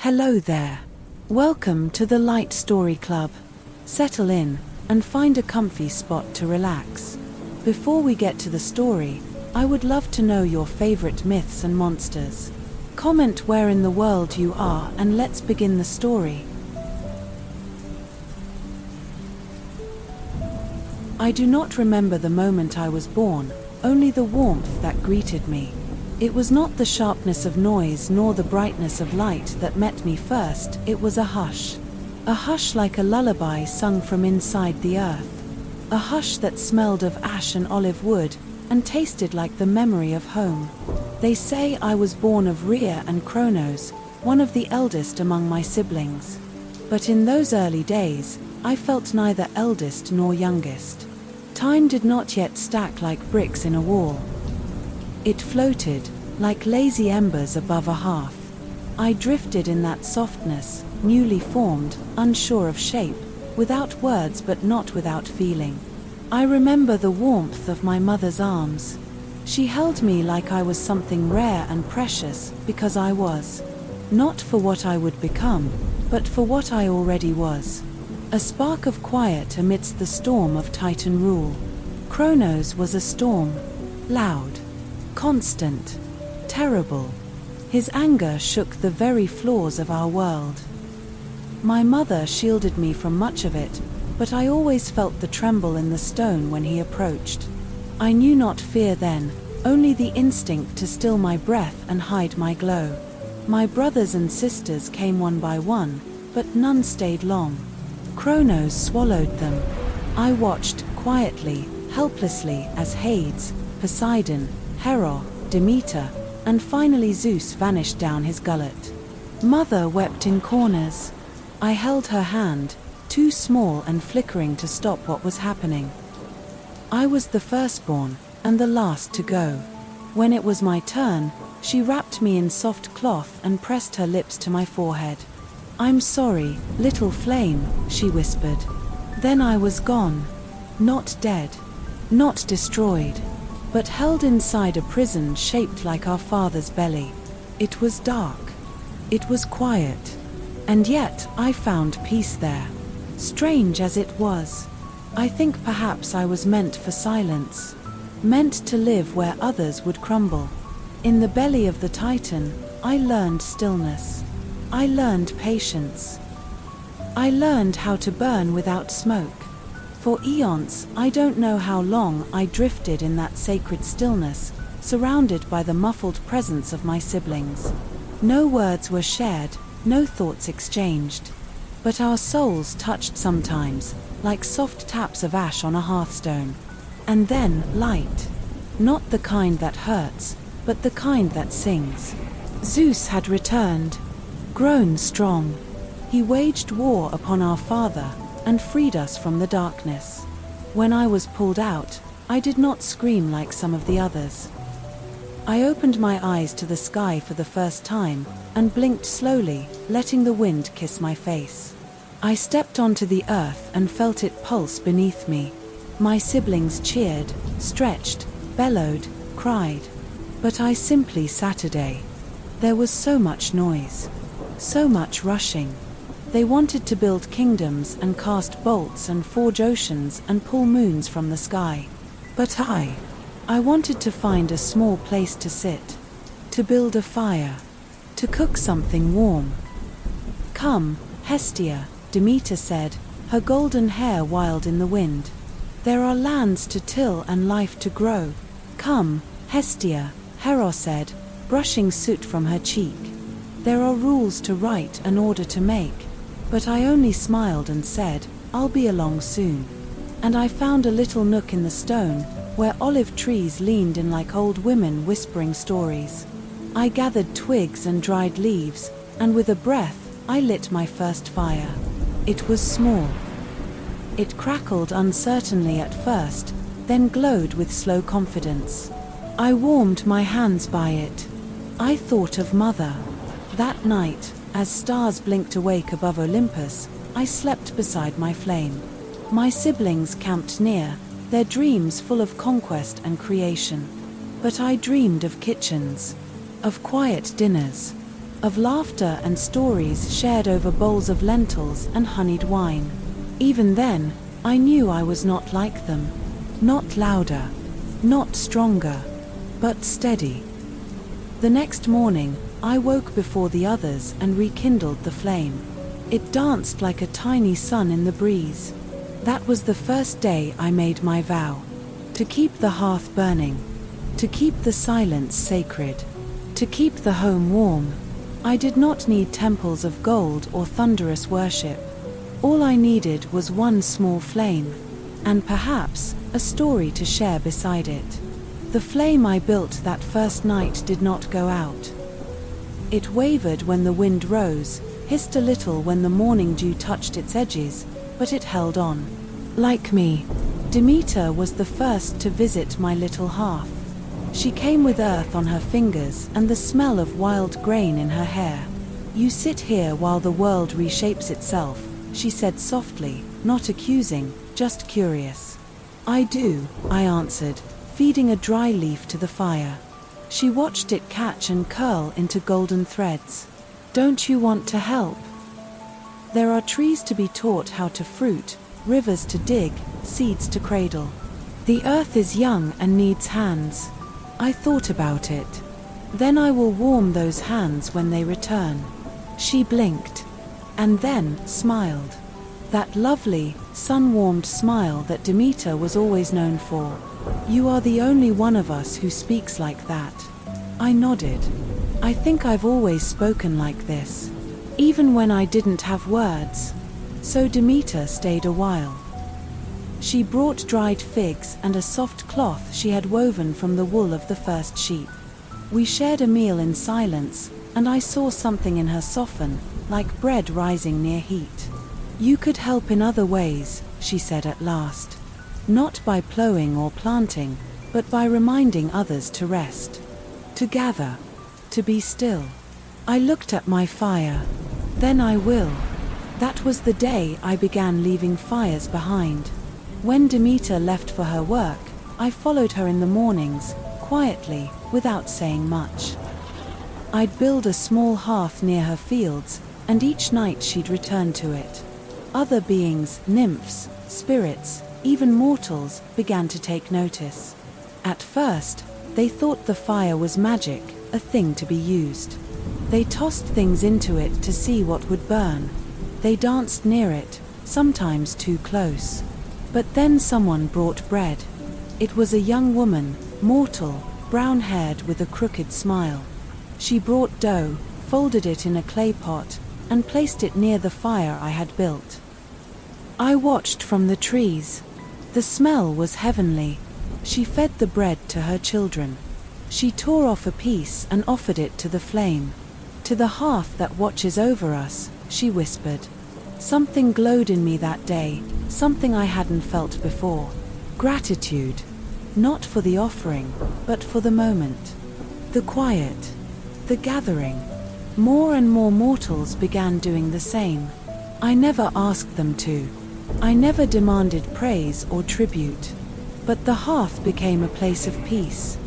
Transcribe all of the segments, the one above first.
Hello there. Welcome to the Light Story Club. Settle in and find a comfy spot to relax. Before we get to the story, I would love to know your favorite myths and monsters. Comment where in the world you are and let's begin the story. I do not remember the moment I was born, only the warmth that greeted me. It was not the sharpness of noise nor the brightness of light that met me first, it was a hush. A hush like a lullaby sung from inside the earth. A hush that smelled of ash and olive wood, and tasted like the memory of home. They say I was born of Rhea and Kronos, one of the eldest among my siblings. But in those early days, I felt neither eldest nor youngest. Time did not yet stack like bricks in a wall. It floated, like lazy embers above a hearth. I drifted in that softness, newly formed, unsure of shape, without words but not without feeling. I remember the warmth of my mother's arms. She held me like I was something rare and precious, because I was. Not for what I would become, but for what I already was. A spark of quiet amidst the storm of Titan rule. Kronos was a storm. Loud. Constant. Terrible. His anger shook the very floors of our world. My mother shielded me from much of it, but I always felt the tremble in the stone when he approached. I knew not fear then, only the instinct to still my breath and hide my glow. My brothers and sisters came one by one, but none stayed long. Kronos swallowed them. I watched, quietly, helplessly, as Hades, Poseidon, Hera, Demeter, and finally Zeus vanished down his gullet. Mother wept in corners. I held her hand, too small and flickering to stop what was happening. I was the firstborn, and the last to go. When it was my turn, she wrapped me in soft cloth and pressed her lips to my forehead. "I'm sorry, little flame," she whispered. Then I was gone. Not dead. Not destroyed. But held inside a prison shaped like our father's belly. It was dark. It was quiet. And yet I found peace there. Strange as it was. I think perhaps I was meant for silence. Meant to live where others would crumble. In the belly of the Titan, I learned stillness. I learned patience. I learned how to burn without smoke. For eons, I don't know how long, I drifted in that sacred stillness, surrounded by the muffled presence of my siblings. No words were shared, no thoughts exchanged. But our souls touched sometimes, like soft taps of ash on a hearthstone. And then, light. Not the kind that hurts, but the kind that sings. Zeus had returned. Grown strong. He waged war upon our father, and freed us from the darkness. When I was pulled out, I did not scream like some of the others. I opened my eyes to the sky for the first time, and blinked slowly, letting the wind kiss my face. I stepped onto the earth and felt it pulse beneath me. My siblings cheered, stretched, bellowed, cried. But I simply sat. There was so much noise. So much rushing. They wanted to build kingdoms and cast bolts and forge oceans and pull moons from the sky. But I wanted to find a small place to sit. To build a fire. To cook something warm. "Come, Hestia," Demeter said, her golden hair wild in the wind. "There are lands to till and life to grow. Come, Hestia," Hera said, brushing soot from her cheek. "There are rules to write and order to make." But I only smiled and said, "I'll be along soon." And I found a little nook in the stone, where olive trees leaned in like old women whispering stories. I gathered twigs and dried leaves, and with a breath, I lit my first fire. It was small. It crackled uncertainly at first, then glowed with slow confidence. I warmed my hands by it. I thought of Mother. That night, as stars blinked awake above Olympus, I slept beside my flame. My siblings camped near, their dreams full of conquest and creation. But I dreamed of kitchens, of quiet dinners, of laughter and stories shared over bowls of lentils and honeyed wine. Even then, I knew I was not like them. Not louder, not stronger, but steady. The next morning, I woke before the others and rekindled the flame. It danced like a tiny sun in the breeze. That was the first day I made my vow. To keep the hearth burning. To keep the silence sacred. To keep the home warm. I did not need temples of gold or thunderous worship. All I needed was one small flame, and perhaps a story to share beside it. The flame I built that first night did not go out. It wavered when the wind rose, hissed a little when the morning dew touched its edges, but it held on. Like me, Demeter was the first to visit my little hearth. She came with earth on her fingers and the smell of wild grain in her hair. "You sit here while the world reshapes itself," she said softly, not accusing, just curious. "I do," I answered, feeding a dry leaf to the fire. She watched it catch and curl into golden threads. "Don't you want to help? There are trees to be taught how to fruit, rivers to dig, seeds to cradle. The earth is young and needs hands." I thought about it. "Then I will warm those hands when they return." She blinked, and then smiled. That lovely, sun-warmed smile that Demeter was always known for. "You are the only one of us who speaks like that." I nodded. "I think I've always spoken like this, even when I didn't have words." So Demeter stayed a while. She brought dried figs and a soft cloth she had woven from the wool of the first sheep. We shared a meal in silence, and I saw something in her soften, like bread rising near heat. "You could help in other ways," she said at last. "Not by plowing or planting, but by reminding others to rest, to gather, to be still." I looked at my fire. "Then I will." That was the day I began leaving fires behind. When Demeter left for her work, I followed her in the mornings, quietly, without saying much. I'd build a small hearth near her fields, and each night she'd return to it. Other beings, nymphs, spirits, even mortals, began to take notice. At first, they thought the fire was magic, a thing to be used. They tossed things into it to see what would burn. They danced near it, sometimes too close. But then someone brought bread. It was a young woman, mortal, brown-haired with a crooked smile. She brought dough, folded it in a clay pot, and placed it near the fire I had built. I watched from the trees. The smell was heavenly. She fed the bread to her children. She tore off a piece and offered it to the flame. "To the hearth that watches over us," she whispered. Something glowed in me that day, something I hadn't felt before. Gratitude. Not for the offering, but for the moment. The quiet. The gathering. More and more mortals began doing the same. I never asked them to. I never demanded praise or tribute. But the hearth became a place of peace.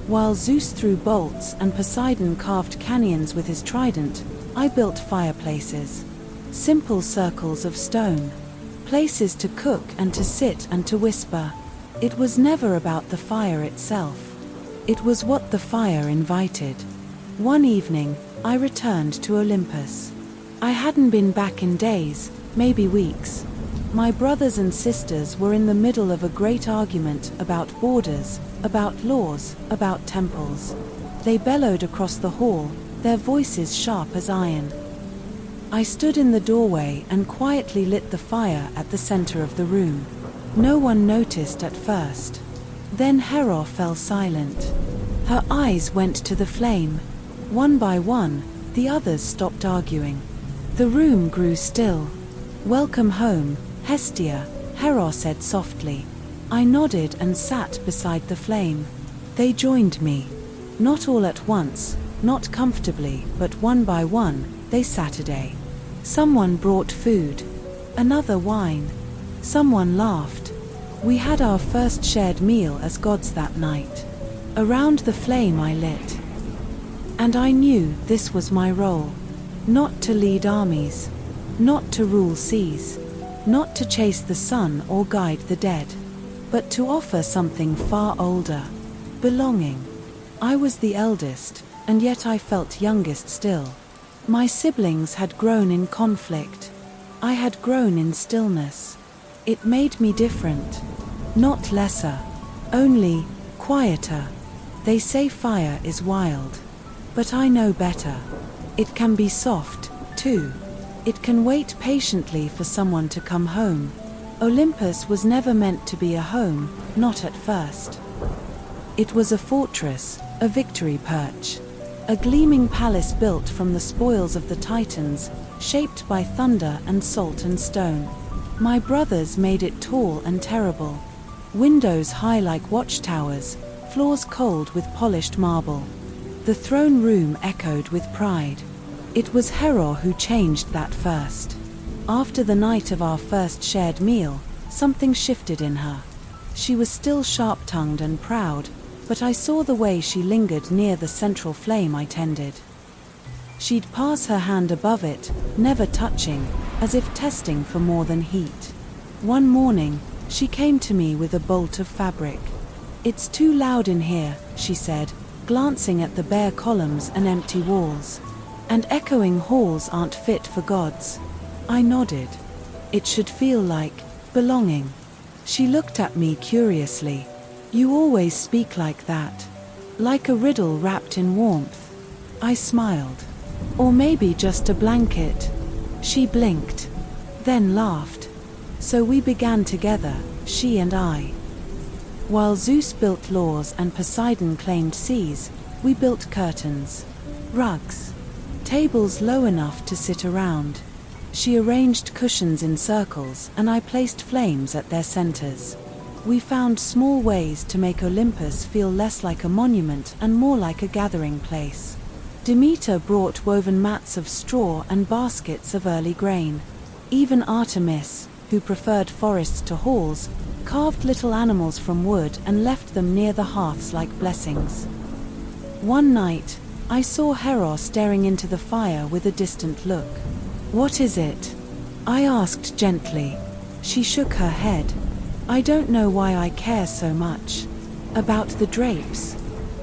While Zeus threw bolts and Poseidon carved canyons with his trident, I built fireplaces. Simple circles of stone. Places to cook and to sit and to whisper. It was never about the fire itself. It was what the fire invited. One evening, I returned to Olympus. I hadn't been back in days, maybe weeks. My brothers and sisters were in the middle of a great argument about borders, about laws, about temples. They bellowed across the hall, their voices sharp as iron. I stood in the doorway and quietly lit the fire at the center of the room. No one noticed at first. Then Hera fell silent. Her eyes went to the flame. One by one, the others stopped arguing. The room grew still. "Welcome home, Hestia," Hera said softly. I nodded and sat beside the flame. They joined me. Not all at once, not comfortably, but one by one, they Saturday. Someone brought food, another wine. Someone laughed. We had our first shared meal as gods that night. Around the flame I lit. And I knew this was my role. Not to lead armies, not to rule seas, not to chase the sun or guide the dead, but to offer something far older: belonging. I was the eldest, and yet I felt youngest still. My siblings had grown in conflict. I had grown in stillness. It made me different. Not lesser, only quieter. They say fire is wild, but I know better. It can be soft, too. It can wait patiently for someone to come home. Olympus was never meant to be a home, not at first. It was a fortress, a victory perch, a gleaming palace built from the spoils of the Titans, shaped by thunder and salt and stone. My brothers made it tall and terrible. Windows high like watchtowers, floors cold with polished marble. The throne room echoed with pride. It was Hera who changed that first. After the night of our first shared meal, something shifted in her. She was still sharp-tongued and proud, but I saw the way she lingered near the central flame I tended. She'd pass her hand above it, never touching, as if testing for more than heat. One morning, she came to me with a bolt of fabric. "It's too loud in here," she said, glancing at the bare columns and empty walls. "And echoing halls aren't fit for gods." I nodded. "It should feel like belonging." She looked at me curiously. "You always speak like that. Like a riddle wrapped in warmth." I smiled. "Or maybe just a blanket." She blinked, then laughed. So we began together, she and I. While Zeus built laws and Poseidon claimed seas, we built curtains, rugs, tables low enough to sit around. She arranged cushions in circles, and I placed flames at their centers. We found small ways to make Olympus feel less like a monument and more like a gathering place. Demeter brought woven mats of straw and baskets of early grain. Even Artemis, who preferred forests to halls, carved little animals from wood and left them near the hearths like blessings. One night, I saw Hera staring into the fire with a distant look. "What is it?" I asked gently. She shook her head. "I don't know why I care so much. About the drapes,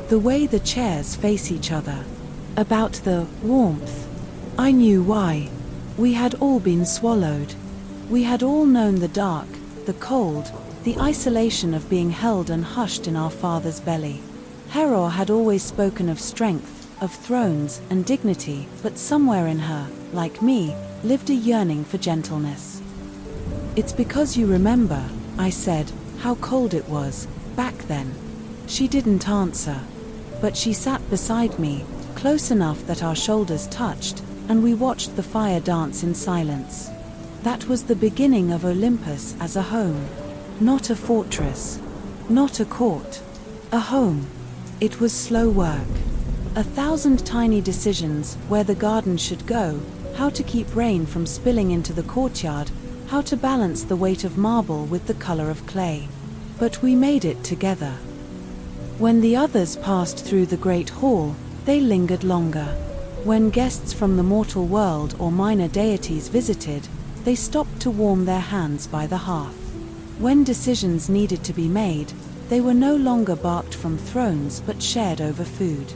the way the chairs face each other, about the warmth." I knew why. We had all been swallowed. We had all known the dark, the cold, the isolation of being held and hushed in our father's belly. Hera had always spoken of strength, of thrones and dignity, but somewhere in her, like me, lived a yearning for gentleness. "It's because you remember," I said, "how cold it was, back then." She didn't answer, but she sat beside me, close enough that our shoulders touched, and we watched the fire dance in silence. That was the beginning of Olympus as a home. Not a fortress, not a court, a home. It was slow work. 1,000 tiny decisions: where the garden should go, how to keep rain from spilling into the courtyard, how to balance the weight of marble with the color of clay. But we made it together. When the others passed through the great hall, they lingered longer. When guests from the mortal world or minor deities visited, they stopped to warm their hands by the hearth. When decisions needed to be made, they were no longer barked from thrones but shared over food.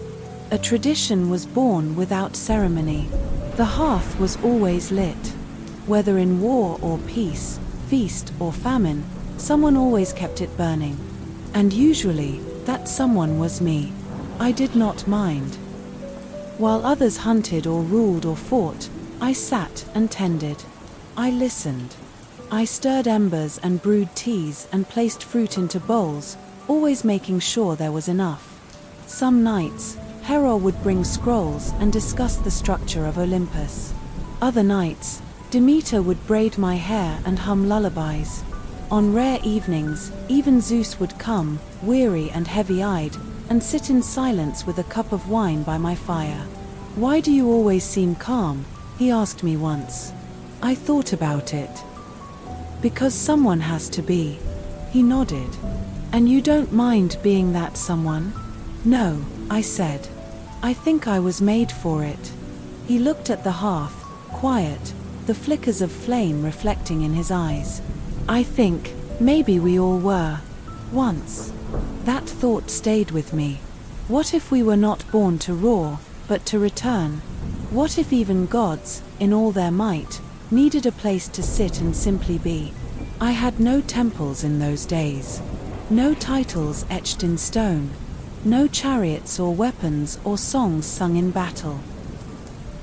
A tradition was born without ceremony. The hearth was always lit. Whether in war or peace, feast or famine, someone always kept it burning. And usually, that someone was me. I did not mind. While others hunted or ruled or fought, I sat and tended. I listened. I stirred embers and brewed teas and placed fruit into bowls, always making sure there was enough. Some nights, Hera would bring scrolls and discuss the structure of Olympus. Other nights, Demeter would braid my hair and hum lullabies. On rare evenings, even Zeus would come, weary and heavy-eyed, and sit in silence with a cup of wine by my fire. "Why do you always seem calm?" he asked me once. I thought about it. "Because someone has to be." He nodded. "And you don't mind being that someone?" "No," I said. I think I was made for it. He looked at the hearth, quiet, the flickers of flame reflecting in his eyes. I think, maybe we all were. Once. That thought stayed with me. What if we were not born to roar, but to return? What if even gods, in all their might, needed a place to sit and simply be? I had no temples in those days. No titles etched in stone. No chariots or weapons or songs sung in battle.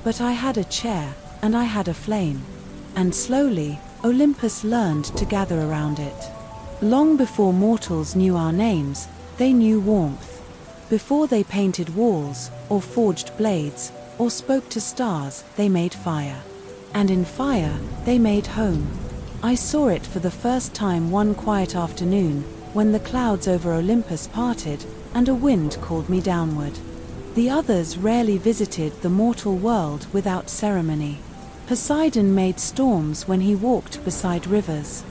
But I had a chair, and I had a flame. And slowly, Olympus learned to gather around it. Long before mortals knew our names, they knew warmth. Before they painted walls, or forged blades, or spoke to stars, they made fire. And in fire, they made home. I saw it for the first time one quiet afternoon, when the clouds over Olympus parted, and a wind called me downward. The others rarely visited the mortal world without ceremony. Poseidon made storms when he walked beside rivers.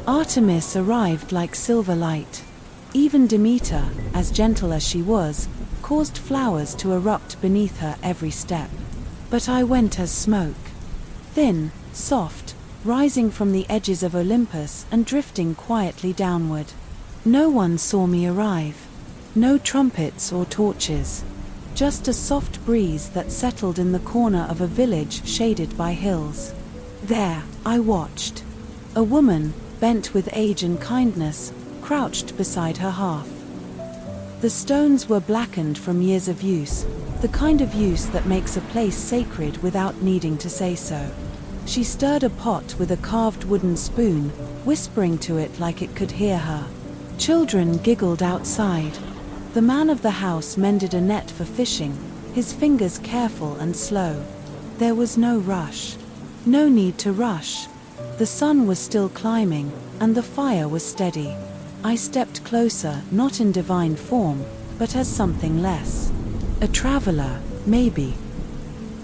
Artemis arrived like silver light. Even Demeter, as gentle as she was, caused flowers to erupt beneath her every step. But I went as smoke. Thin, soft, rising from the edges of Olympus and drifting quietly downward. No one saw me arrive. No trumpets or torches. Just a soft breeze that settled in the corner of a village shaded by hills. There, I watched. A woman, bent with age and kindness, crouched beside her hearth. The stones were blackened from years of use, the kind of use that makes a place sacred without needing to say so. She stirred a pot with a carved wooden spoon, whispering to it like it could hear her. Children giggled outside. The man of the house mended a net for fishing, his fingers careful and slow. There was no rush. No need to rush. The sun was still climbing, and the fire was steady. I stepped closer, not in divine form, but as something less. A traveler, maybe.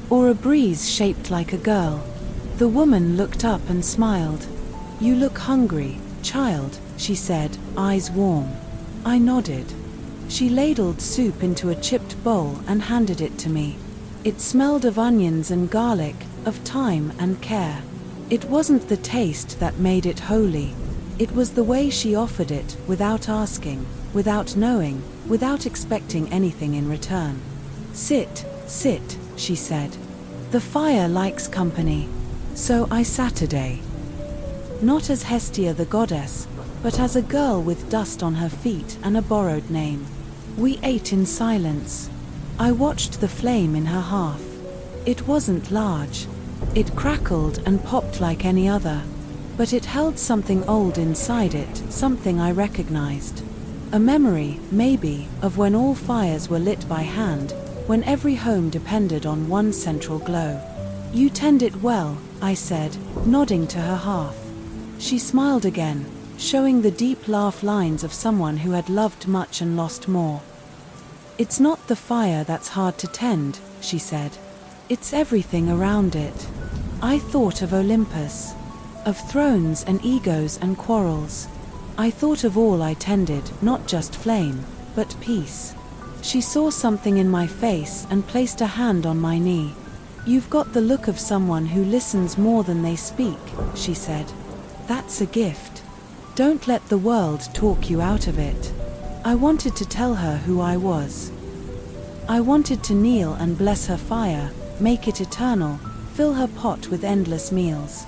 Or a breeze shaped like a girl. The woman looked up and smiled. "You look hungry, child," she said, eyes warm. I nodded. She ladled soup into a chipped bowl and handed it to me. It smelled of onions and garlic, of time and care. It wasn't the taste that made it holy. It was the way she offered it, without asking, without knowing, without expecting anything in return. "Sit, sit," she said. "The fire likes company." So I sat a day. Not as Hestia the goddess, but as a girl with dust on her feet and a borrowed name. We ate in silence. I watched the flame in her hearth. It wasn't large. It crackled and popped like any other. But it held something old inside it, something I recognized. A memory, maybe, of when all fires were lit by hand, when every home depended on one central glow. "You tend it well," I said, nodding to her hearth. She smiled again, showing the deep laugh lines of someone who had loved much and lost more. "It's not the fire that's hard to tend," she said. "It's everything around it." I thought of Olympus, of thrones and egos and quarrels. I thought of all I tended, not just flame, but peace. She saw something in my face and placed a hand on my knee. "You've got the look of someone who listens more than they speak," she said. "That's a gift. Don't let the world talk you out of it." I wanted to tell her who I was. I wanted to kneel and bless her fire, make it eternal, fill her pot with endless meals.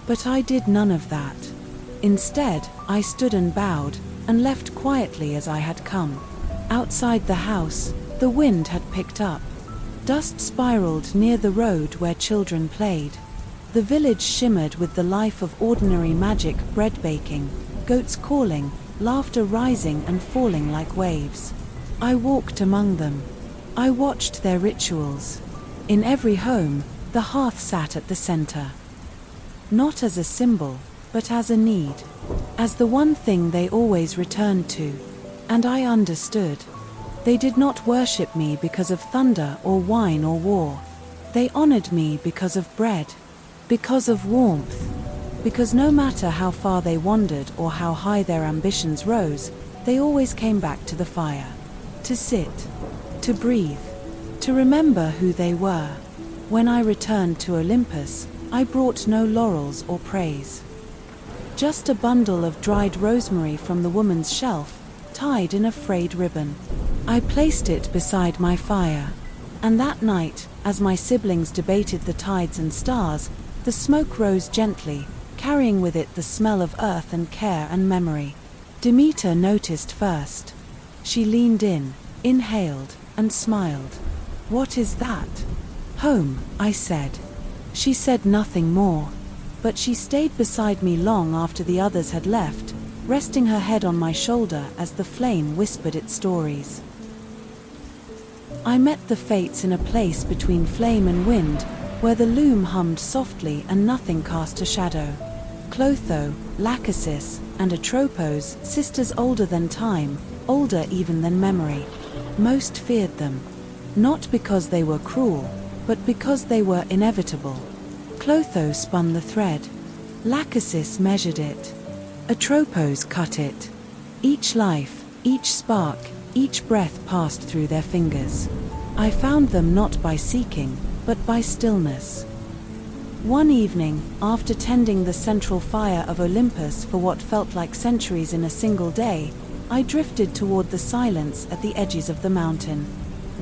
But I did none of that. Instead, I stood and bowed, and left quietly as I had come. Outside the house, the wind had picked up. Dust spiraled near the road where children played. The village shimmered with the life of ordinary magic, bread baking, goats calling, laughter rising and falling like waves. I walked among them. I watched their rituals. In every home, the hearth sat at the center. Not as a symbol, but as a need. As the one thing they always returned to. And I understood. They did not worship me because of thunder or wine or war. They honored me because of bread. Because of warmth. Because no matter how far they wandered or how high their ambitions rose, they always came back to the fire. To sit. To breathe. to remember who they were. When I returned to Olympus, I brought no laurels or praise. Just a bundle of dried rosemary from the woman's shelf, tied in a frayed ribbon. I placed it beside my fire. And that night, as my siblings debated the tides and stars, the smoke rose gently, carrying with it the smell of earth and care and memory. Demeter noticed first. She leaned in, inhaled, and smiled. "What is that?" "Home," I said. She said nothing more, but she stayed beside me long after the others had left, resting her head on my shoulder as the flame whispered its stories. I met the fates in a place between flame and wind, where the loom hummed softly and nothing cast a shadow. Clotho, Lachesis, and Atropos, sisters older than time, older even than memory. Most feared them, not because they were cruel, but because they were inevitable. Clotho spun the thread. Lachesis measured it. Atropos cut it. Each life, each spark, each breath passed through their fingers. I found them not by seeking, but by stillness. One evening, after tending the central fire of Olympus for what felt like centuries in a single day, I drifted toward the silence at the edges of the mountain.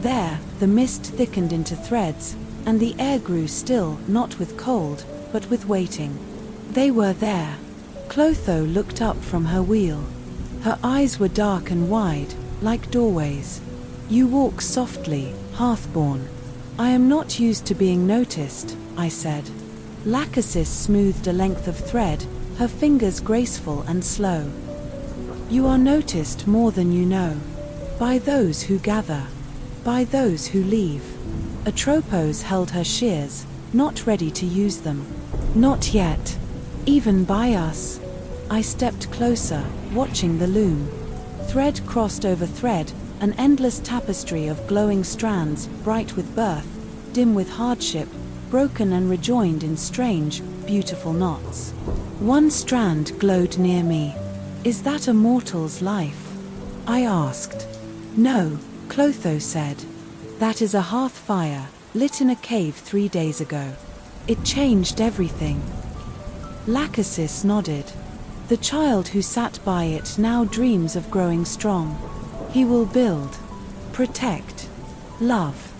There, the mist thickened into threads, and the air grew still, not with cold, but with waiting. They were there. Clotho looked up from her wheel. Her eyes were dark and wide, like doorways. "You walk softly, Hearthborn." "I am not used to being noticed," I said. Lachesis smoothed a length of thread, her fingers graceful and slow. "You are noticed more than you know. By those who gather. By those who leave." Atropos held her shears, not ready to use them. "Not yet. Even by us." I stepped closer, watching the loom. Thread crossed over thread, an endless tapestry of glowing strands, bright with birth, dim with hardship, broken and rejoined in strange, beautiful knots. One strand glowed near me. "Is that a mortal's life?" I asked. "No," Clotho said. "That is a hearth fire, lit in a cave 3 days ago. It changed everything." Lachesis nodded. "The child who sat by it now dreams of growing strong. He will build, protect, love."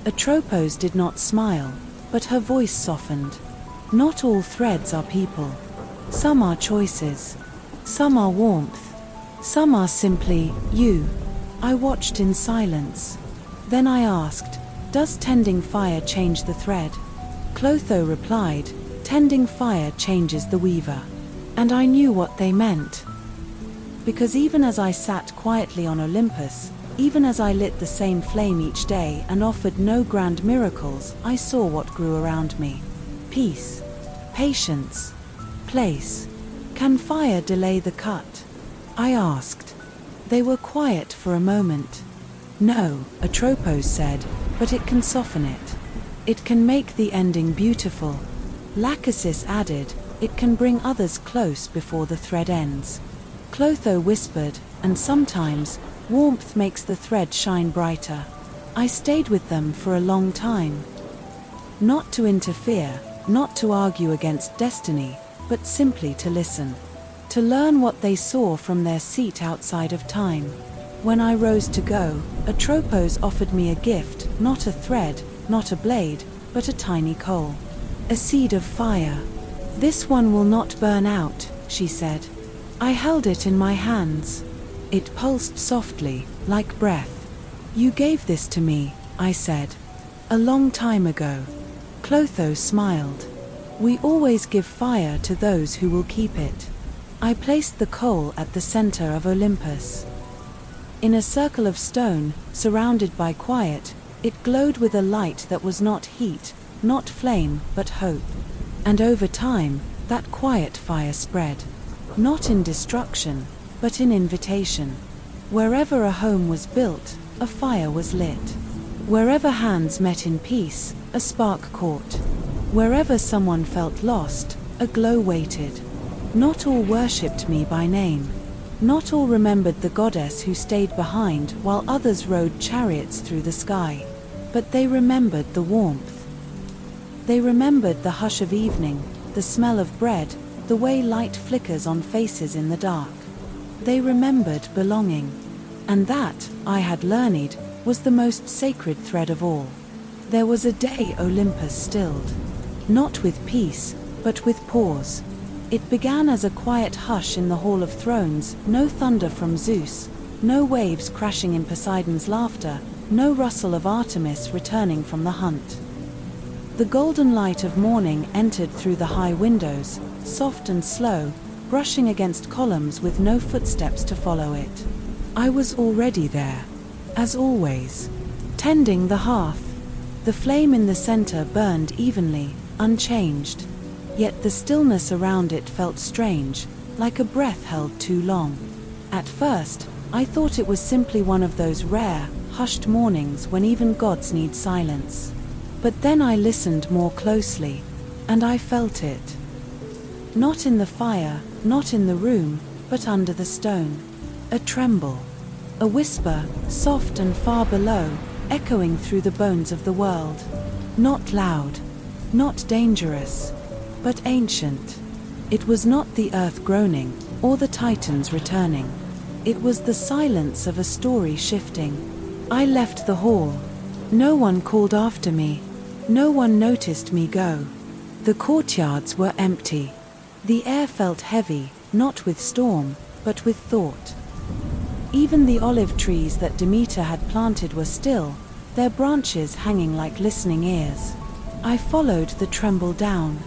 Atropos did not smile, but her voice softened. "Not all threads are people. Some are choices. Some are warmth. Some are simply you." I watched in silence. Then I asked, "Does tending fire change the thread?" Clotho replied, "Tending fire changes the weaver." And I knew what they meant. Because even as I sat quietly on Olympus, even as I lit the same flame each day and offered no grand miracles, I saw what grew around me. Peace, patience, place. "Can fire delay the cut?" I asked. They were quiet for a moment. "No," Atropos said, "but it can soften it. It can make the ending beautiful." Lachesis added, "It can bring others close before the thread ends." Clotho whispered, "And sometimes, warmth makes the thread shine brighter." I stayed with them for a long time. Not to interfere, not to argue against destiny, but simply to listen. To learn what they saw from their seat outside of time. When I rose to go, Atropos offered me a gift, not a thread, not a blade, but a tiny coal. A seed of fire. "This one will not burn out," she said. I held it in my hands. It pulsed softly, like breath. "You gave this to me," I said. "A long time ago." Clotho smiled. "We always give fire to those who will keep it." I placed the coal at the center of Olympus. In a circle of stone, surrounded by quiet, it glowed with a light that was not heat, not flame, but hope. And over time, that quiet fire spread. Not in destruction, but in invitation. Wherever a home was built, a fire was lit. Wherever hands met in peace, a spark caught. Wherever someone felt lost, a glow waited. Not all worshipped me by name. Not all remembered the goddess who stayed behind while others rode chariots through the sky. But they remembered the warmth. They remembered the hush of evening, the smell of bread, the way light flickers on faces in the dark. They remembered belonging. And that, I had learned, was the most sacred thread of all. There was a day Olympus stilled. Not with peace, but with pause. It began as a quiet hush in the Hall of Thrones, no thunder from Zeus, no waves crashing in Poseidon's laughter, no rustle of Artemis returning from the hunt. The golden light of morning entered through the high windows, soft and slow, brushing against columns with no footsteps to follow it. I was already there, as always, tending the hearth. The flame in the center burned evenly, unchanged. Yet the stillness around it felt strange, like a breath held too long. At first, I thought it was simply one of those rare, hushed mornings when even gods need silence. But then I listened more closely, and I felt it. Not in the fire, not in the room, but under the stone. A tremble. A whisper, soft and far below, echoing through the bones of the world. Not loud, not dangerous, but ancient. It was not the earth groaning, or the titans returning. It was the silence of a story shifting. I left the hall. No one called after me. No one noticed me go. The courtyards were empty. The air felt heavy, not with storm, but with thought. Even the olive trees that Demeter had planted were still, their branches hanging like listening ears. I followed the tremble down.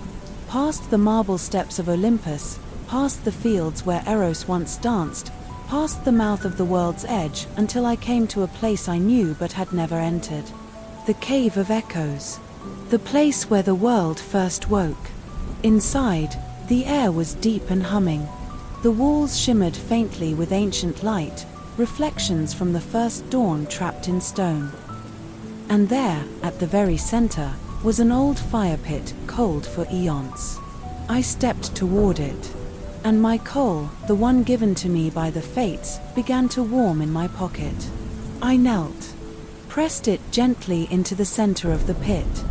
Past the marble steps of Olympus, past the fields where Eros once danced, past the mouth of the world's edge, until I came to a place I knew but had never entered. The Cave of Echoes. The place where the world first woke. Inside, the air was deep and humming. The walls shimmered faintly with ancient light, reflections from the first dawn trapped in stone. And there, at the very center, was an old fire pit, cold for eons. I stepped toward it, and my coal, the one given to me by the fates, began to warm in my pocket. I knelt, pressed it gently into the center of the pit,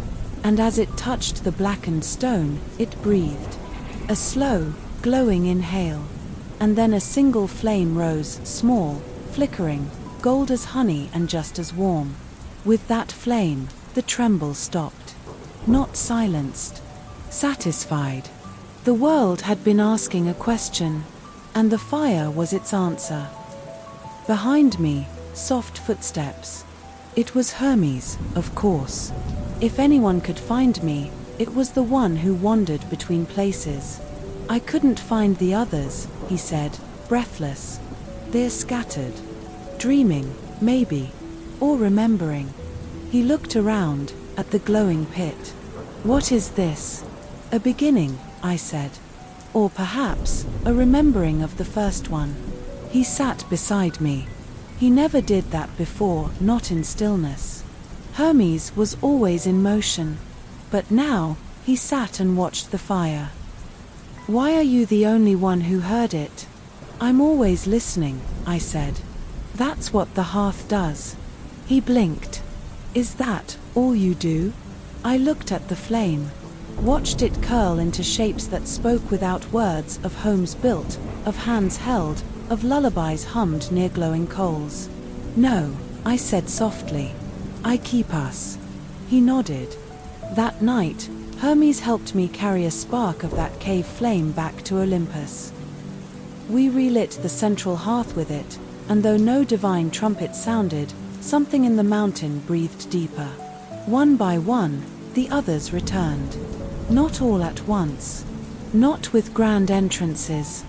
and as it touched the blackened stone, it breathed. A slow, glowing inhale, and then a single flame rose, small, flickering, gold as honey and just as warm. With that flame, the tremble stopped. Not silenced, satisfied. The world had been asking a question, and the fire was its answer. Behind me, soft footsteps. It was Hermes, of course. If anyone could find me, it was the one who wandered between places. I couldn't find the others, he said, breathless. They're scattered. Dreaming, maybe, or remembering. He looked around, at the glowing pit. What is this? A beginning, I said. Or perhaps, a remembering of the first one. He sat beside me. He never did that before, not in stillness. Hermes was always in motion. But now, he sat and watched the fire. Why are you the only one who heard it? I'm always listening, I said. That's what the hearth does. He blinked. Is that all you do? I looked at the flame, watched it curl into shapes that spoke without words, of homes built, of hands held, of lullabies hummed near glowing coals. No, I said softly. I keep us. He nodded. That night, Hermes helped me carry a spark of that cave flame back to Olympus. We relit the central hearth with it, and though no divine trumpet sounded, something in the mountain breathed deeper. One by one, the others returned. Not all at once. Not with grand entrances.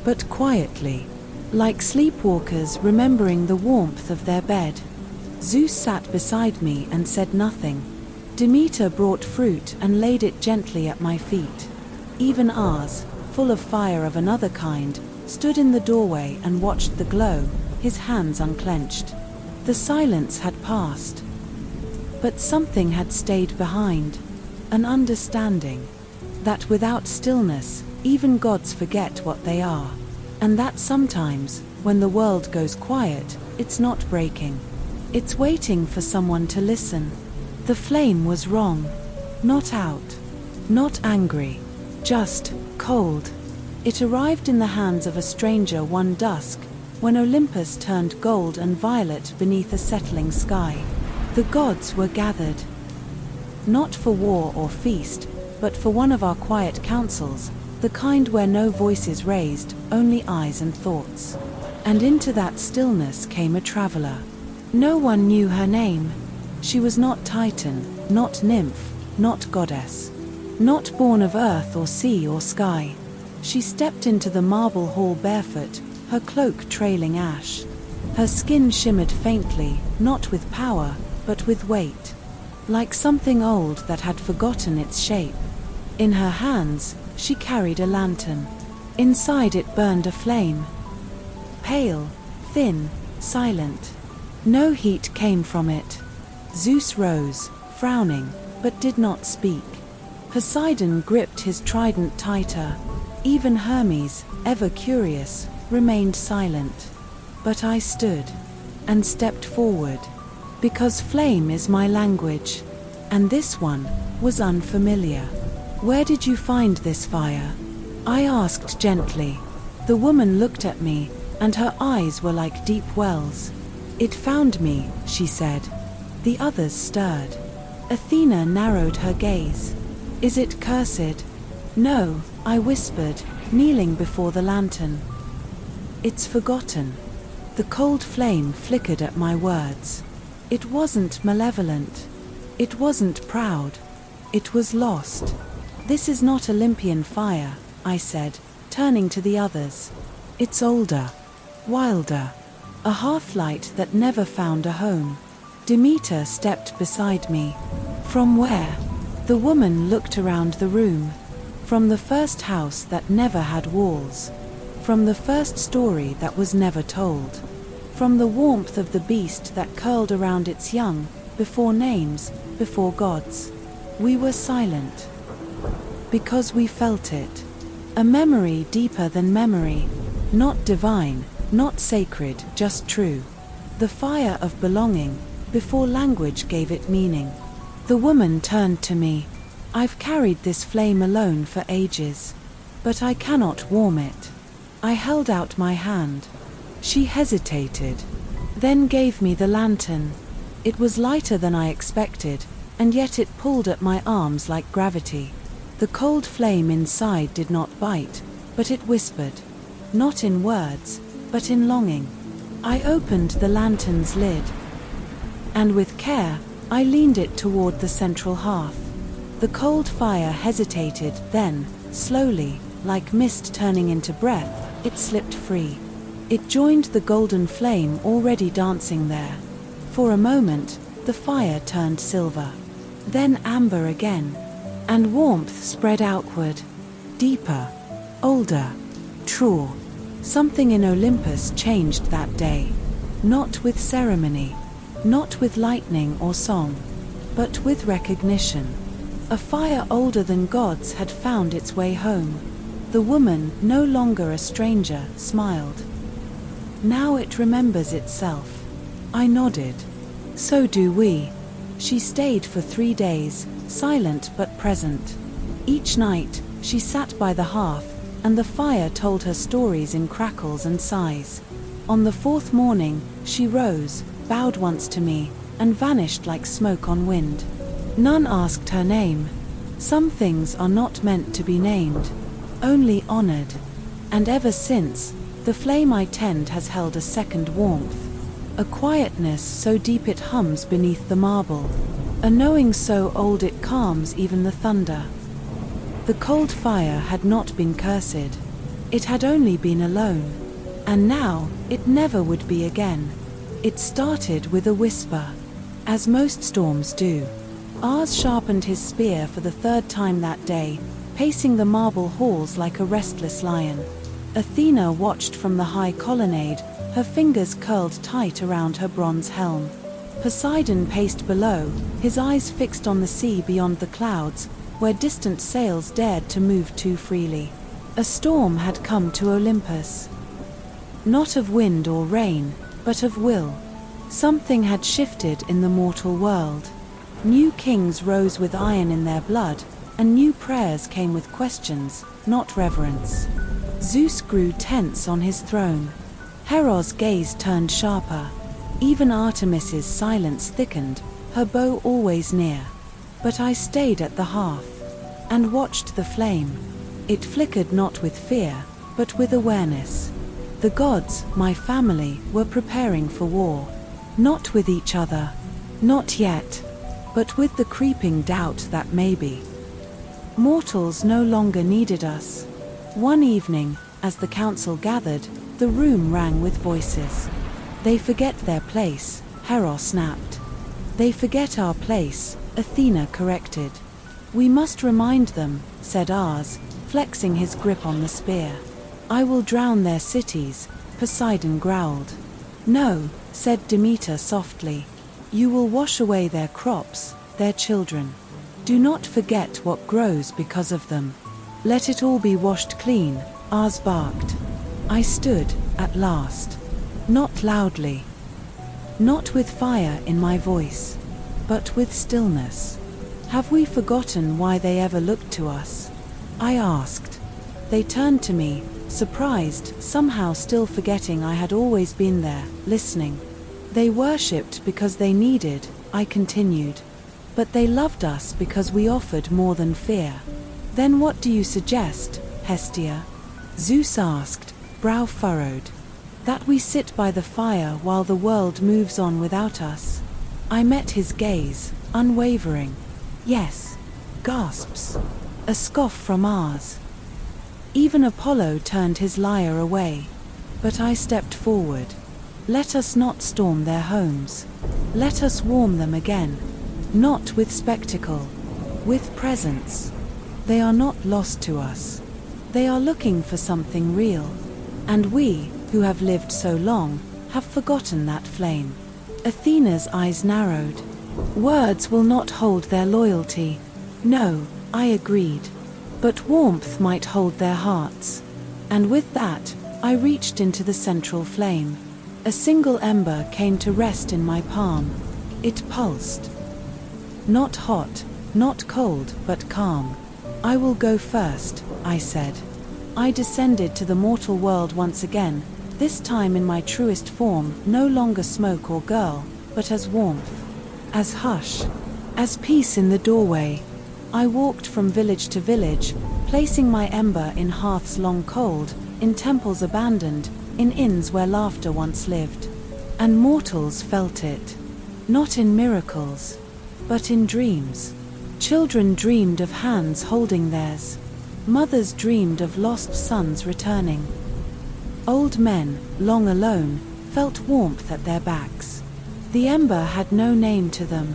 But quietly. Like sleepwalkers remembering the warmth of their bed. Zeus sat beside me and said nothing. Demeter brought fruit and laid it gently at my feet. Even Ars, full of fire of another kind, stood in the doorway and watched the glow, his hands unclenched. The silence had passed. But something had stayed behind. An understanding. That without stillness, even gods forget what they are. And that sometimes, when the world goes quiet, it's not breaking. It's waiting for someone to listen. The flame was wrong. Not out. Not angry. Just cold. It arrived in the hands of a stranger one dusk, when Olympus turned gold and violet beneath a settling sky. The gods were gathered. Not for war or feast, but for one of our quiet councils, the kind where no voice is raised, only eyes and thoughts. And into that stillness came a traveler. No one knew her name. She was not Titan, not nymph, not goddess. Not born of earth or sea or sky. She stepped into the marble hall barefoot, her cloak trailing ash. Her skin shimmered faintly, not with power, but with weight. Like something old that had forgotten its shape. In her hands, she carried a lantern. Inside it burned a flame. Pale, thin, silent. No heat came from it. Zeus rose, frowning, but did not speak. Poseidon gripped his trident tighter. Even Hermes, ever curious, remained silent. But I stood and stepped forward, because flame is my language, and this one was unfamiliar. Where did you find this fire? I asked gently. The woman looked at me, and her eyes were like deep wells. It found me, she said. The others stirred. Athena narrowed her gaze. Is it cursed? No, I whispered, kneeling before the lantern. It's forgotten. The cold flame flickered at my words. It wasn't malevolent. It wasn't proud. It was lost. This is not Olympian fire, I said, turning to the others. It's older, wilder, a hearthlight that never found a home. Demeter stepped beside me. From where? The woman looked around the room. From the first house that never had walls. From the first story that was never told. From the warmth of the beast that curled around its young, before names, before gods. We were silent. Because we felt it. A memory deeper than memory. Not divine, not sacred, just true. The fire of belonging, before language gave it meaning. The woman turned to me. I've carried this flame alone for ages. But I cannot warm it. I held out my hand. She hesitated. Then gave me the lantern. It was lighter than I expected, and yet it pulled at my arms like gravity. The cold flame inside did not bite, but it whispered. Not in words, but in longing. I opened the lantern's lid. And with care, I leaned it toward the central hearth. The cold fire hesitated, then, slowly, like mist turning into breath, it slipped free. It joined the golden flame already dancing there. For a moment, the fire turned silver. Then amber again. And warmth spread outward. Deeper. Older. Truer. Something in Olympus changed that day. Not with ceremony. Not with lightning or song. But with recognition. A fire older than gods had found its way home. The woman, no longer a stranger, smiled. Now it remembers itself. I nodded. So do we. She stayed for 3 days, silent but present. Each night, she sat by the hearth, and the fire told her stories in crackles and sighs. On the 4th morning, she rose, bowed once to me, and vanished like smoke on wind. None asked her name. Some things are not meant to be named, only honored. And ever since, the flame I tend has held a second warmth. A quietness so deep it hums beneath the marble. A knowing so old it calms even the thunder. The cold fire had not been cursed. It had only been alone. And now, it never would be again. It started with a whisper. As most storms do. Ars sharpened his spear for the 3rd time that day, pacing the marble halls like a restless lion. Athena watched from the high colonnade, her fingers curled tight around her bronze helm. Poseidon paced below, his eyes fixed on the sea beyond the clouds, where distant sails dared to move too freely. A storm had come to Olympus. Not of wind or rain, but of will. Something had shifted in the mortal world. New kings rose with iron in their blood, and new prayers came with questions, not reverence. Zeus grew tense on his throne. Heros' gaze turned sharper. Even Artemis's silence thickened, her bow always near. But I stayed at the hearth and watched the flame. It flickered not with fear, but with awareness. The gods, my family, were preparing for war. Not with each other, not yet, but with the creeping doubt that maybe. Mortals no longer needed us. One evening, as the council gathered, the room rang with voices. They forget their place, Hera snapped. They forget our place, Athena corrected. We must remind them, said Ars, flexing his grip on the spear. I will drown their cities, Poseidon growled. No, said Demeter softly. You will wash away their crops, their children. Do not forget what grows because of them. Let it all be washed clean, Ars barked. I stood, at last. Not loudly. Not with fire in my voice. But with stillness. Have we forgotten why they ever looked to us? I asked. They turned to me, surprised, somehow still forgetting I had always been there, listening. They worshipped because they needed, I continued. But they loved us because we offered more than fear. Then what do you suggest, Hestia? Zeus asked, brow furrowed. That we sit by the fire while the world moves on without us. I met his gaze, unwavering. Yes. Gasps. A scoff from Ars. Even Apollo turned his lyre away. But I stepped forward. Let us not storm their homes. Let us warm them again. Not with spectacle. With presence. They are not lost to us. They are looking for something real. And we, who have lived so long, have forgotten that flame. Athena's eyes narrowed. Words will not hold their loyalty. No, I agreed. But warmth might hold their hearts. And with that, I reached into the central flame. A single ember came to rest in my palm. It pulsed. Not hot, not cold, but calm. I will go first, I said. I descended to the mortal world once again, this time in my truest form, no longer smoke or girl, but as warmth, as hush, as peace in the doorway. I walked from village to village, placing my ember in hearths long cold, in temples abandoned, in inns where laughter once lived. And mortals felt it. Not in miracles, but in dreams. Children dreamed of hands holding theirs. Mothers dreamed of lost sons returning. Old men, long alone, felt warmth at their backs. The ember had no name to them,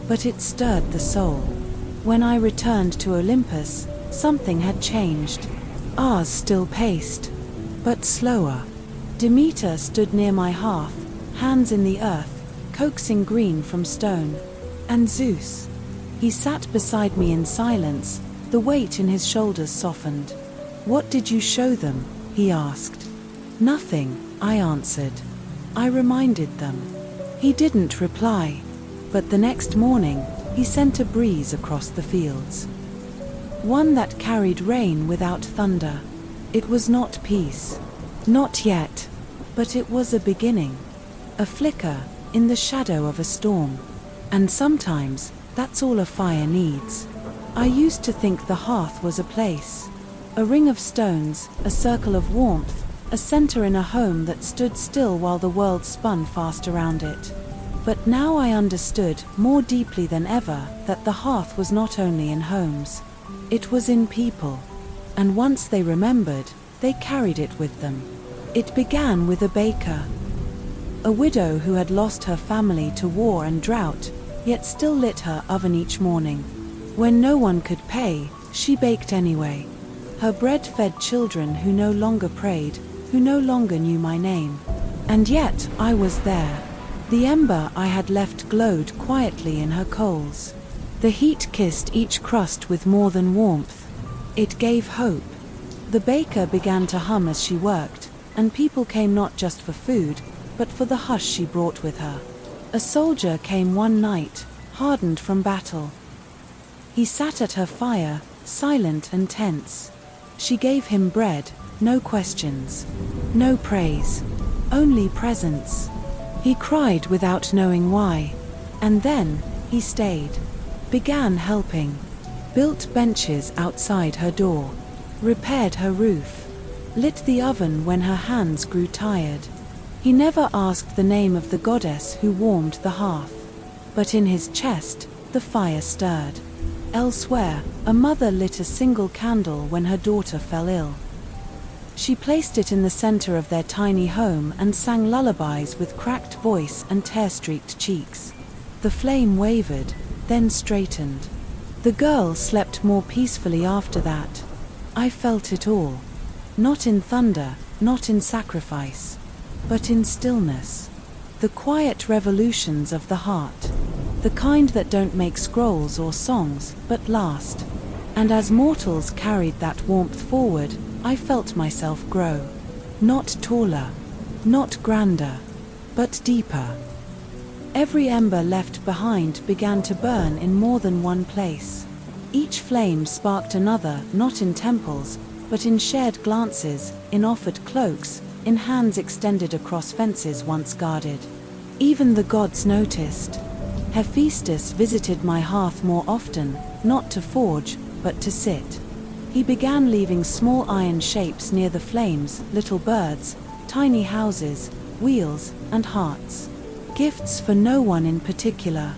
but it stirred the soul. When I returned to Olympus, something had changed. Ars still paced, but slower. Demeter stood near my hearth, hands in the earth, coaxing green from stone. And Zeus. He sat beside me in silence, the weight in his shoulders softened. What did you show them? He asked. Nothing, I answered. I reminded them. He didn't reply, but the next morning, he sent a breeze across the fields. One that carried rain without thunder. It was not peace. Not yet. But it was a beginning. A flicker, in the shadow of a storm. And sometimes, that's all a fire needs. I used to think the hearth was a place. A ring of stones, a circle of warmth, a center in a home that stood still while the world spun fast around it. But now I understood, more deeply than ever, that the hearth was not only in homes. It was in people. And once they remembered, they carried it with them. It began with a baker. A widow who had lost her family to war and drought, yet still lit her oven each morning. When no one could pay, she baked anyway. Her bread fed children who no longer prayed, who no longer knew my name. And yet, I was there. The ember I had left glowed quietly in her coals. The heat kissed each crust with more than warmth. It gave hope. The baker began to hum as she worked, and people came not just for food, but for the hush she brought with her. A soldier came one night, hardened from battle. He sat at her fire, silent and tense. She gave him bread, no questions, no praise, only presence. He cried without knowing why. And then, he stayed, began helping, built benches outside her door, repaired her roof, lit the oven when her hands grew tired. He never asked the name of the goddess who warmed the hearth. But in his chest, the fire stirred. Elsewhere, a mother lit a single candle when her daughter fell ill. She placed it in the center of their tiny home and sang lullabies with cracked voice and tear-streaked cheeks. The flame wavered, then straightened. The girl slept more peacefully after that. I felt it all. Not in thunder, not in sacrifice, but in stillness. The quiet revolutions of the heart. The kind that don't make scrolls or songs, but last. And as mortals carried that warmth forward, I felt myself grow. Not taller, not grander, but deeper. Every ember left behind began to burn in more than one place. Each flame sparked another, not in temples, but in shared glances, in offered cloaks, in hands extended across fences once guarded. Even the gods noticed. Hephaestus visited my hearth more often, not to forge, but to sit. He began leaving small iron shapes near the flames, little birds, tiny houses, wheels, and hearts. Gifts for no one in particular.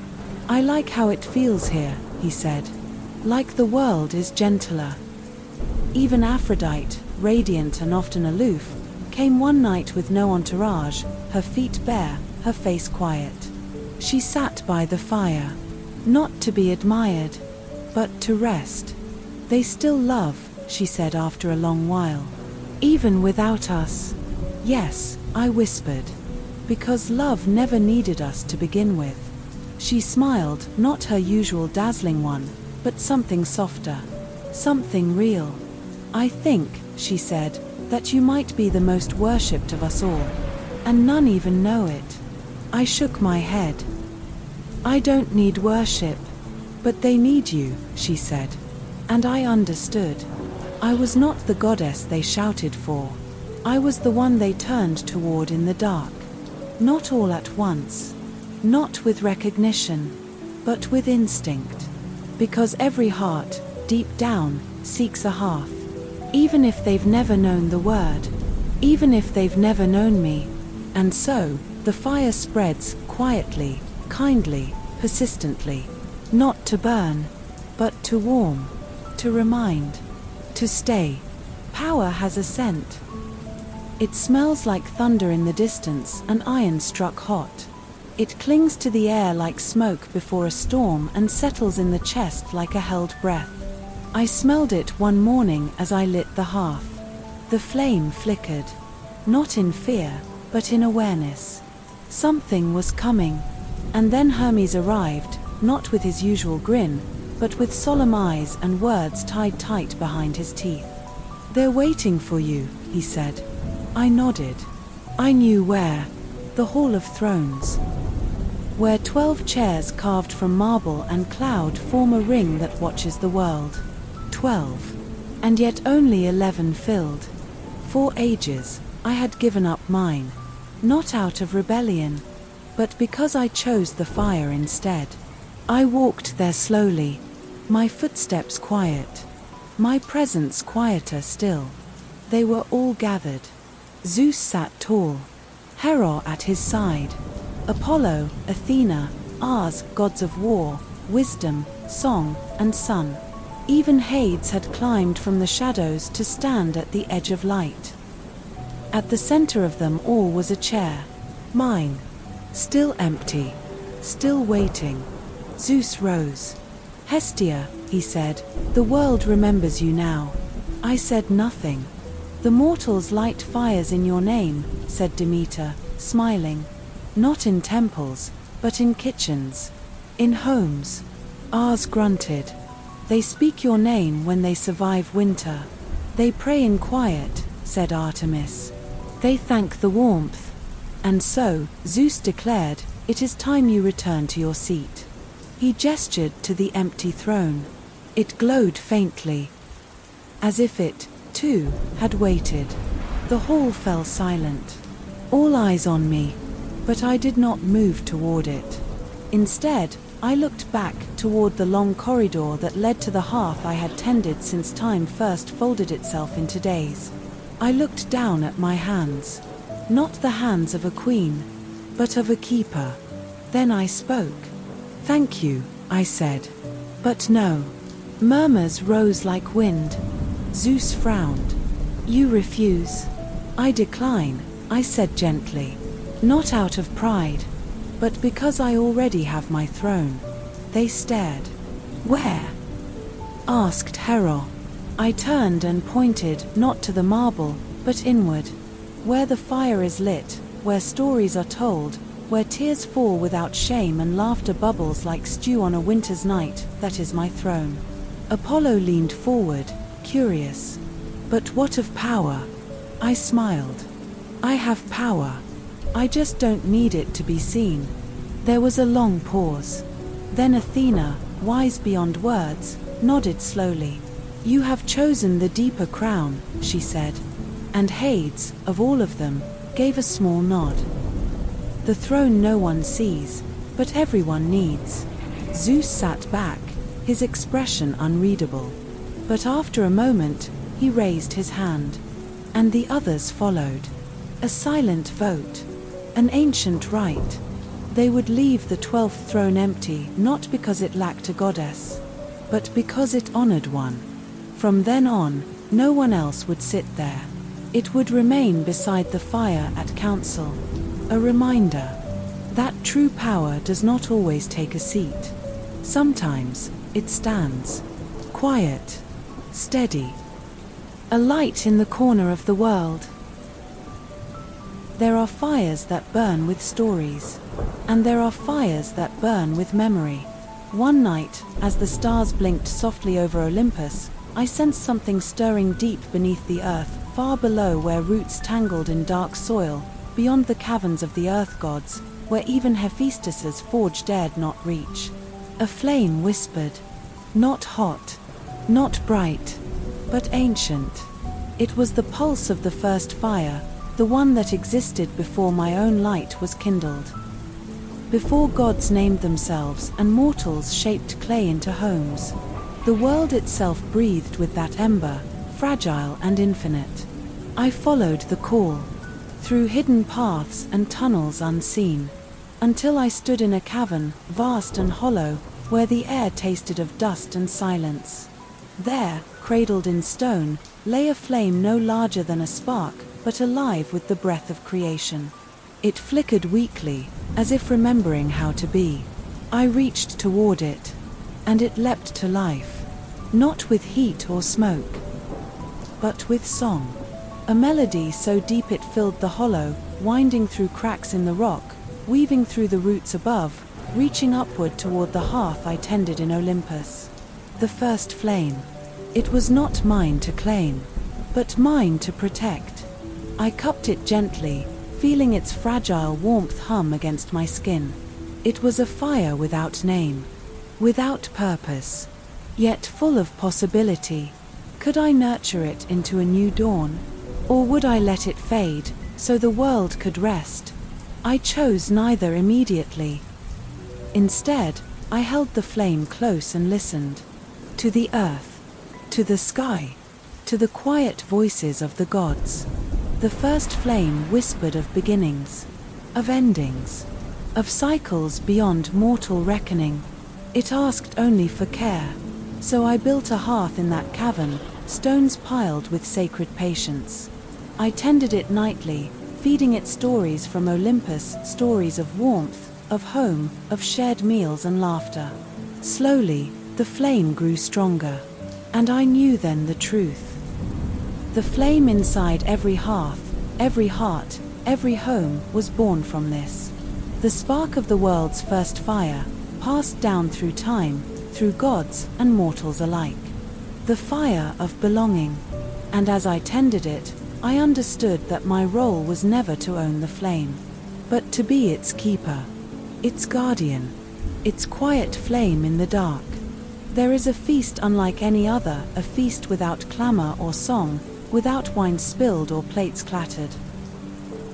I like how it feels here, he said. Like the world is gentler. Even Aphrodite, radiant and often aloof, came one night with no entourage, her feet bare, her face quiet. She sat by the fire, not to be admired, but to rest. They still love, she said after a long while. Even without us. Yes, I whispered. Because love never needed us to begin with. She smiled, not her usual dazzling one, but something softer. Something real. I think, she said, that you might be the most worshipped of us all. And none even know it. I shook my head. I don't need worship. But they need you, she said. And I understood. I was not the goddess they shouted for. I was the one they turned toward in the dark. Not all at once. Not with recognition. But with instinct. Because every heart, deep down, seeks a hearth. Even if they've never known the word. Even if they've never known me. And so, the fire spreads, quietly, kindly, persistently. Not to burn, but to warm, to remind, to stay. Power has a scent. It smells like thunder in the distance and iron struck hot. It clings to the air like smoke before a storm and settles in the chest like a held breath. I smelled it one morning as I lit the hearth. The flame flickered, not in fear, but in awareness. Something was coming. And then Hermes arrived, not with his usual grin, but with solemn eyes and words tied tight behind his teeth. They're waiting for you, he said. I nodded. I knew where. The Hall of Thrones. Where 12 chairs carved from marble and cloud form a ring that watches the world. 12. And yet only 11 filled. For ages, I had given up mine. Not out of rebellion, but because I chose the fire instead. I walked there slowly, my footsteps quiet, my presence quieter still. They were all gathered. Zeus sat tall, Hera at his side, Apollo, Athena, Ars, gods of war, wisdom, song, and sun. Even Hades had climbed from the shadows to stand at the edge of light. At the center of them all was a chair, mine, still empty, still waiting. Zeus rose. Hestia, he said, the world remembers you now. I said nothing. The mortals light fires in your name, said Demeter, smiling. Not in temples, but in kitchens. In homes. Ars grunted. They speak your name when they survive winter. They pray in quiet, said Artemis. They thank the warmth. And so, Zeus declared, it is time you return to your seat. He gestured to the empty throne. It glowed faintly, as if it, too, had waited. The hall fell silent. All eyes on me, but I did not move toward it. Instead, I looked back toward the long corridor that led to the hearth I had tended since time first folded itself into days. I looked down at my hands. Not the hands of a queen, but of a keeper. Then I spoke. "Thank you," I said. But no. Murmurs rose like wind. Zeus frowned. "You refuse." "I decline," I said gently. "Not out of pride, but because I already have my throne." They stared. "Where?" asked Hero. I turned and pointed, not to the marble, but inward. Where the fire is lit, where stories are told, where tears fall without shame and laughter bubbles like stew on a winter's night, that is my throne. Apollo leaned forward, curious. "But what of power?" I smiled. "I have power. I just don't need it to be seen." There was a long pause. Then Athena, wise beyond words, nodded slowly. "You have chosen the deeper crown," she said. And Hades, of all of them, gave a small nod. "The throne no one sees, but everyone needs." Zeus sat back, his expression unreadable. But after a moment, he raised his hand. And the others followed. A silent vote. An ancient rite. They would leave the 12th throne empty, not because it lacked a goddess, but because it honored one. From then on, no one else would sit there. It would remain beside the fire at council. A reminder that true power does not always take a seat. Sometimes, it stands. Quiet. Steady. A light in the corner of the world. There are fires that burn with stories. And there are fires that burn with memory. One night, as the stars blinked softly over Olympus, I sensed something stirring deep beneath the earth, far below where roots tangled in dark soil, beyond the caverns of the earth gods, where even Hephaestus's forge dared not reach. A flame whispered. Not hot, not bright, but ancient. It was the pulse of the first fire, the one that existed before my own light was kindled. Before gods named themselves and mortals shaped clay into homes. The world itself breathed with that ember, fragile and infinite. I followed the call, through hidden paths and tunnels unseen, until I stood in a cavern, vast and hollow, where the air tasted of dust and silence. There, cradled in stone, lay a flame no larger than a spark, but alive with the breath of creation. It flickered weakly, as if remembering how to be. I reached toward it, and it leapt to life, not with heat or smoke, but with song. A melody so deep it filled the hollow, winding through cracks in the rock, weaving through the roots above, reaching upward toward the hearth I tended in Olympus. The first flame. It was not mine to claim, but mine to protect. I cupped it gently, feeling its fragile warmth hum against my skin. It was a fire without name, without purpose, yet full of possibility. Could I nurture it into a new dawn? Or would I let it fade, so the world could rest? I chose neither immediately. Instead, I held the flame close and listened. To the earth, to the sky, to the quiet voices of the gods. The first flame whispered of beginnings, of endings, of cycles beyond mortal reckoning. It asked only for care, so I built a hearth in that cavern, stones piled with sacred patience. I tended it nightly, feeding it stories from Olympus, stories of warmth, of home, of shared meals and laughter. Slowly, the flame grew stronger, and I knew then the truth. The flame inside every hearth, every heart, every home was born from this. The spark of the world's first fire, passed down through time, through gods and mortals alike. The fire of belonging. And as I tended it, I understood that my role was never to own the flame, but to be its keeper, its guardian. its quiet flame in the dark. There is a feast unlike any other, a feast without clamor or song, without wine spilled or plates clattered.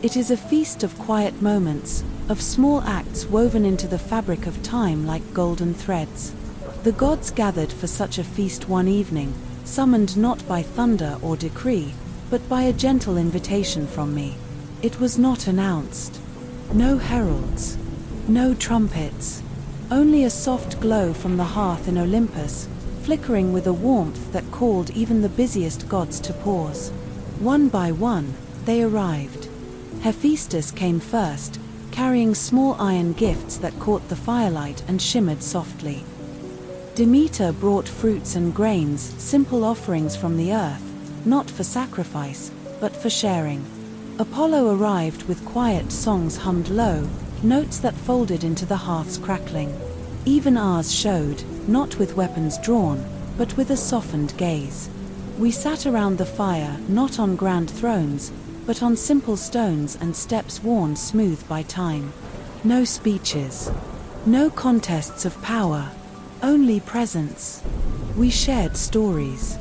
It is a feast of quiet moments, of small acts woven into the fabric of time like golden threads. The gods gathered for such a feast one evening, summoned not by thunder or decree, but by a gentle invitation from me. It was not announced. No heralds, no trumpets, only a soft glow from the hearth in Olympus, flickering with a warmth that called even the busiest gods to pause. One by one, they arrived. Hephaestus came first, carrying small iron gifts that caught the firelight and shimmered softly. Demeter brought fruits and grains, simple offerings from the earth, not for sacrifice, but for sharing. Apollo arrived with quiet songs hummed low, notes that folded into the hearth's crackling. Even ours showed, not with weapons drawn, but with a softened gaze. We sat around the fire, not on grand thrones, but on simple stones and steps worn smooth by time. No speeches, no contests of power, only presence. We shared stories,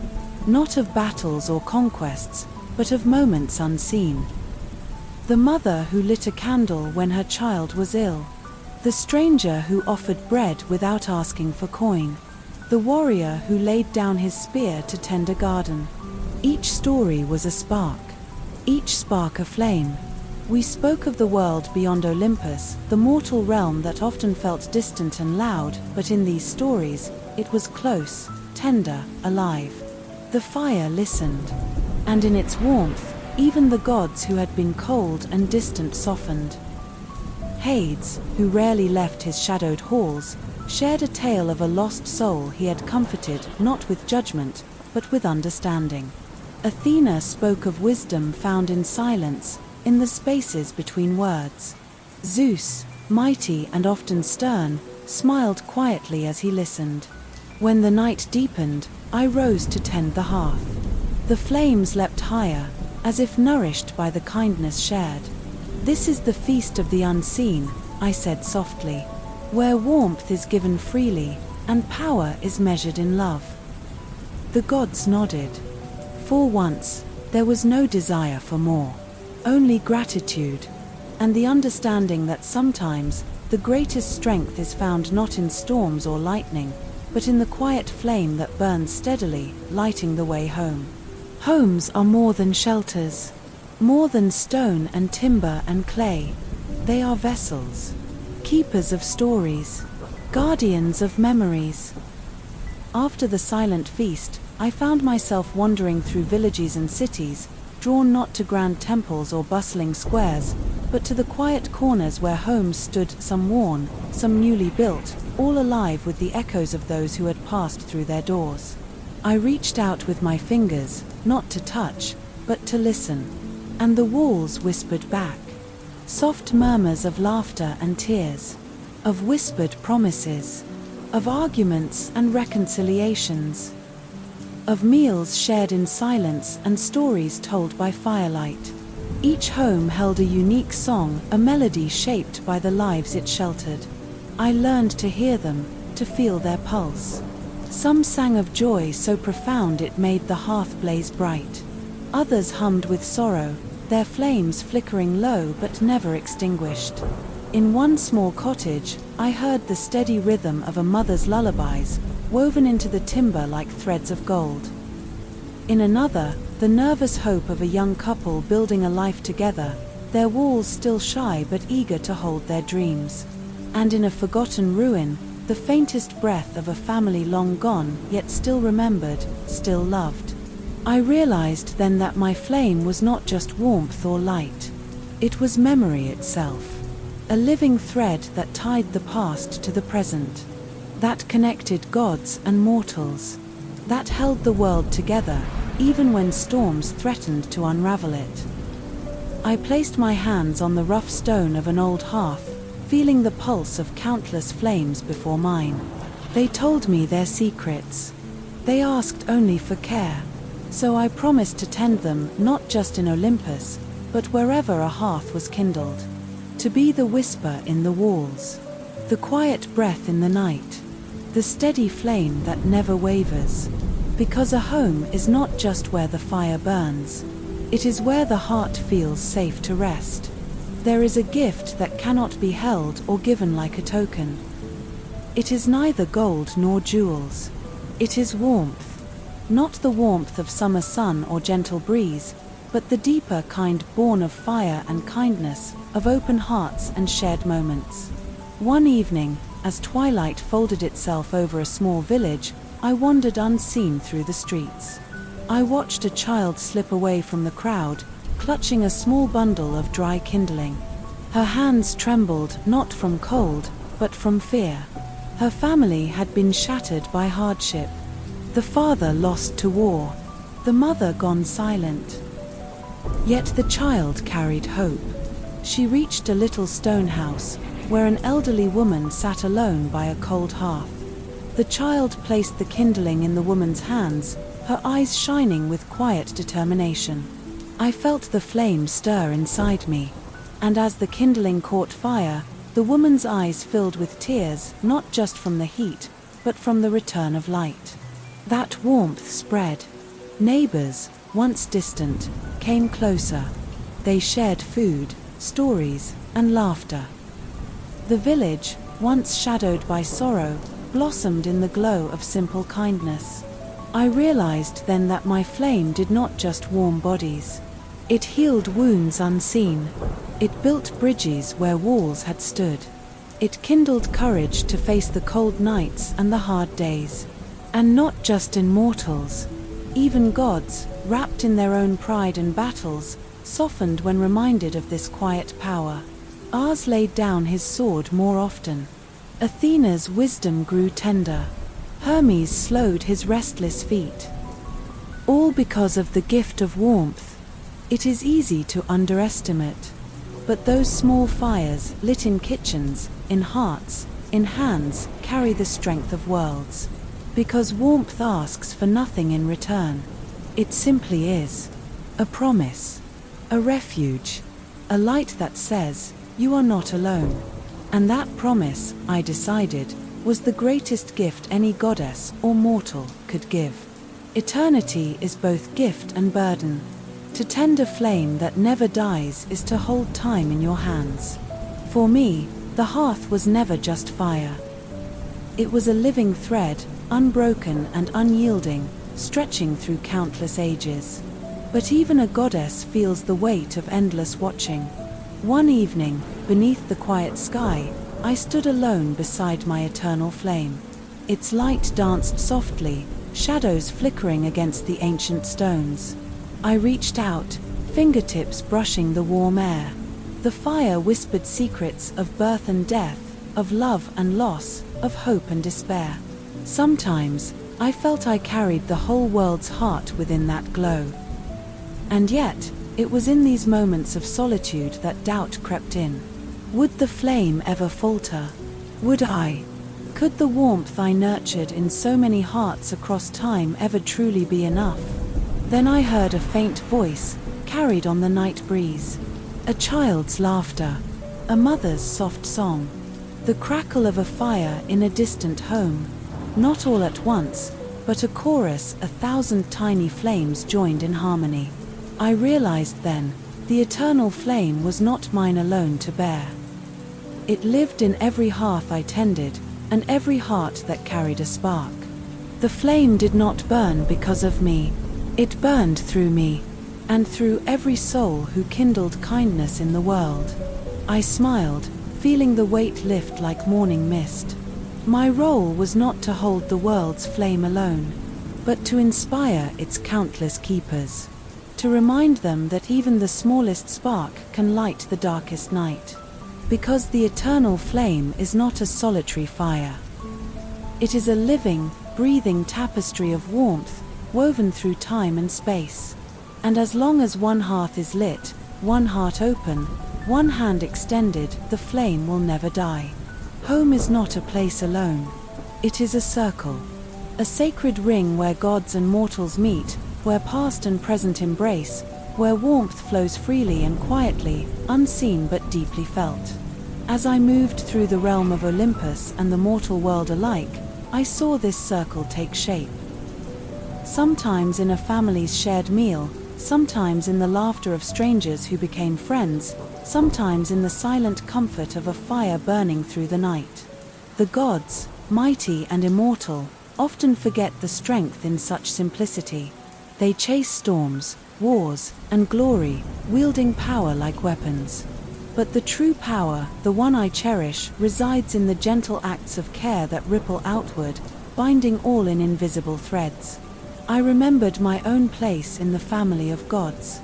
not of battles or conquests, but of moments unseen. The mother who lit a candle when her child was ill. The stranger who offered bread without asking for coin. The warrior who laid down his spear to tend a garden. Each story was a spark. Each spark a flame. We spoke of the world beyond Olympus, the mortal realm that often felt distant and loud, but in these stories, it was close, tender, alive. The fire listened. And in its warmth, even the gods who had been cold and distant softened. Hades, who rarely left his shadowed halls, shared a tale of a lost soul he had comforted not with judgment, but with understanding. Athena spoke of wisdom found in silence, in the spaces between words. Zeus, mighty and often stern, smiled quietly as he listened. When the night deepened, I rose to tend the hearth. The flames leapt higher, as if nourished by the kindness shared. This is the feast of the unseen, I said softly, where warmth is given freely, and power is measured in love. The gods nodded. For once, there was no desire for more, only gratitude, and the understanding that sometimes the greatest strength is found not in storms or lightning, but in the quiet flame that burns steadily, lighting the way home. Homes are more than shelters, more than stone and timber and clay. They are vessels, keepers of stories, guardians of memories. After the silent feast, I found myself wandering through villages and cities, drawn not to grand temples or bustling squares, but to the quiet corners where homes stood, some worn, some newly built, all alive with the echoes of those who had passed through their doors. I reached out with my fingers, not to touch, but to listen, and the walls whispered back. Soft murmurs of laughter and tears, of whispered promises, of arguments and reconciliations, of meals shared in silence and stories told by firelight. Each home held a unique song, a melody shaped by the lives it sheltered. I learned to hear them, to feel their pulse. Some sang of joy so profound it made the hearth blaze bright. Others hummed with sorrow, their flames flickering low but never extinguished. In one small cottage, I heard the steady rhythm of a mother's lullabies, woven into the timber like threads of gold. In another, the nervous hope of a young couple building a life together, their walls still shy but eager to hold their dreams. And in a forgotten ruin, the faintest breath of a family long gone, yet still remembered, still loved. I realized then that my flame was not just warmth or light. It was memory itself, a living thread that tied the past to the present, that connected gods and mortals, that held the world together, even when storms threatened to unravel it. I placed my hands on the rough stone of an old hearth, feeling the pulse of countless flames before mine. They told me their secrets. They asked only for care, so I promised to tend them not just in Olympus, but wherever a hearth was kindled. To be the whisper in the walls, the quiet breath in the night, the steady flame that never wavers. Because a home is not just where the fire burns, it is where the heart feels safe to rest. There is a gift that cannot be held or given like a token. It is neither gold nor jewels. It is warmth. Not the warmth of summer sun or gentle breeze, but the deeper kind born of fire and kindness, of open hearts and shared moments. One evening, as twilight folded itself over a small village, I wandered unseen through the streets. I watched a child slip away from the crowd, clutching a small bundle of dry kindling. Her hands trembled not from cold, but from fear. Her family had been shattered by hardship. The father lost to war, the mother gone silent. Yet the child carried hope. She reached a little stone house, where an elderly woman sat alone by a cold hearth. The child placed the kindling in the woman's hands, her eyes shining with quiet determination. I felt the flame stir inside me, and as the kindling caught fire, the woman's eyes filled with tears, not just from the heat, but from the return of light. That warmth spread. Neighbors, once distant, came closer. They shared food, stories, and laughter. The village, once shadowed by sorrow, blossomed in the glow of simple kindness. I realized then that my flame did not just warm bodies. It healed wounds unseen. It built bridges where walls had stood. It kindled courage to face the cold nights and the hard days. And not just in mortals. Even gods, wrapped in their own pride and battles, softened when reminded of this quiet power. Ars laid down his sword more often. Athena's wisdom grew tender. Hermes slowed his restless feet. All because of the gift of warmth. It is easy to underestimate. But those small fires, lit in kitchens, in hearts, in hands, carry the strength of worlds. Because warmth asks for nothing in return. It simply is. A promise. A refuge. A light that says, you are not alone. And that promise, I decided, was the greatest gift any goddess or mortal could give. Eternity is both gift and burden. To tend a flame that never dies is to hold time in your hands. For me, the hearth was never just fire. It was a living thread, unbroken and unyielding, stretching through countless ages. But even a goddess feels the weight of endless watching. One evening, beneath the quiet sky, I stood alone beside my eternal flame. Its light danced softly, shadows flickering against the ancient stones. I reached out, fingertips brushing the warm air. The fire whispered secrets of birth and death, of love and loss, of hope and despair. Sometimes, I felt I carried the whole world's heart within that glow. And yet, it was in these moments of solitude that doubt crept in. Would the flame ever falter? Would I? Could the warmth I nurtured in so many hearts across time ever truly be enough? Then I heard a faint voice, carried on the night breeze. A child's laughter, a mother's soft song, the crackle of a fire in a distant home. Not all at once, but a chorus, 1,000 tiny flames joined in harmony. I realized then, the eternal flame was not mine alone to bear. It lived in every hearth I tended, and every heart that carried a spark. The flame did not burn because of me. It burned through me, and through every soul who kindled kindness in the world. I smiled, feeling the weight lift like morning mist. My role was not to hold the world's flame alone, but to inspire its countless keepers. To remind them that even the smallest spark can light the darkest night. Because the eternal flame is not a solitary fire. It is a living, breathing tapestry of warmth, woven through time and space. And as long as one hearth is lit, one heart open, one hand extended, the flame will never die. Home is not a place alone. It is a circle. A sacred ring where gods and mortals meet, where past and present embrace, where warmth flows freely and quietly, unseen but deeply felt. As I moved through the realm of Olympus and the mortal world alike, I saw this circle take shape. Sometimes in a family's shared meal, sometimes in the laughter of strangers who became friends, sometimes in the silent comfort of a fire burning through the night. The gods, mighty and immortal, often forget the strength in such simplicity. They chase storms, wars, and glory, wielding power like weapons. But the true power, the one I cherish, resides in the gentle acts of care that ripple outward, binding all in invisible threads. I remembered my own place in the family of gods.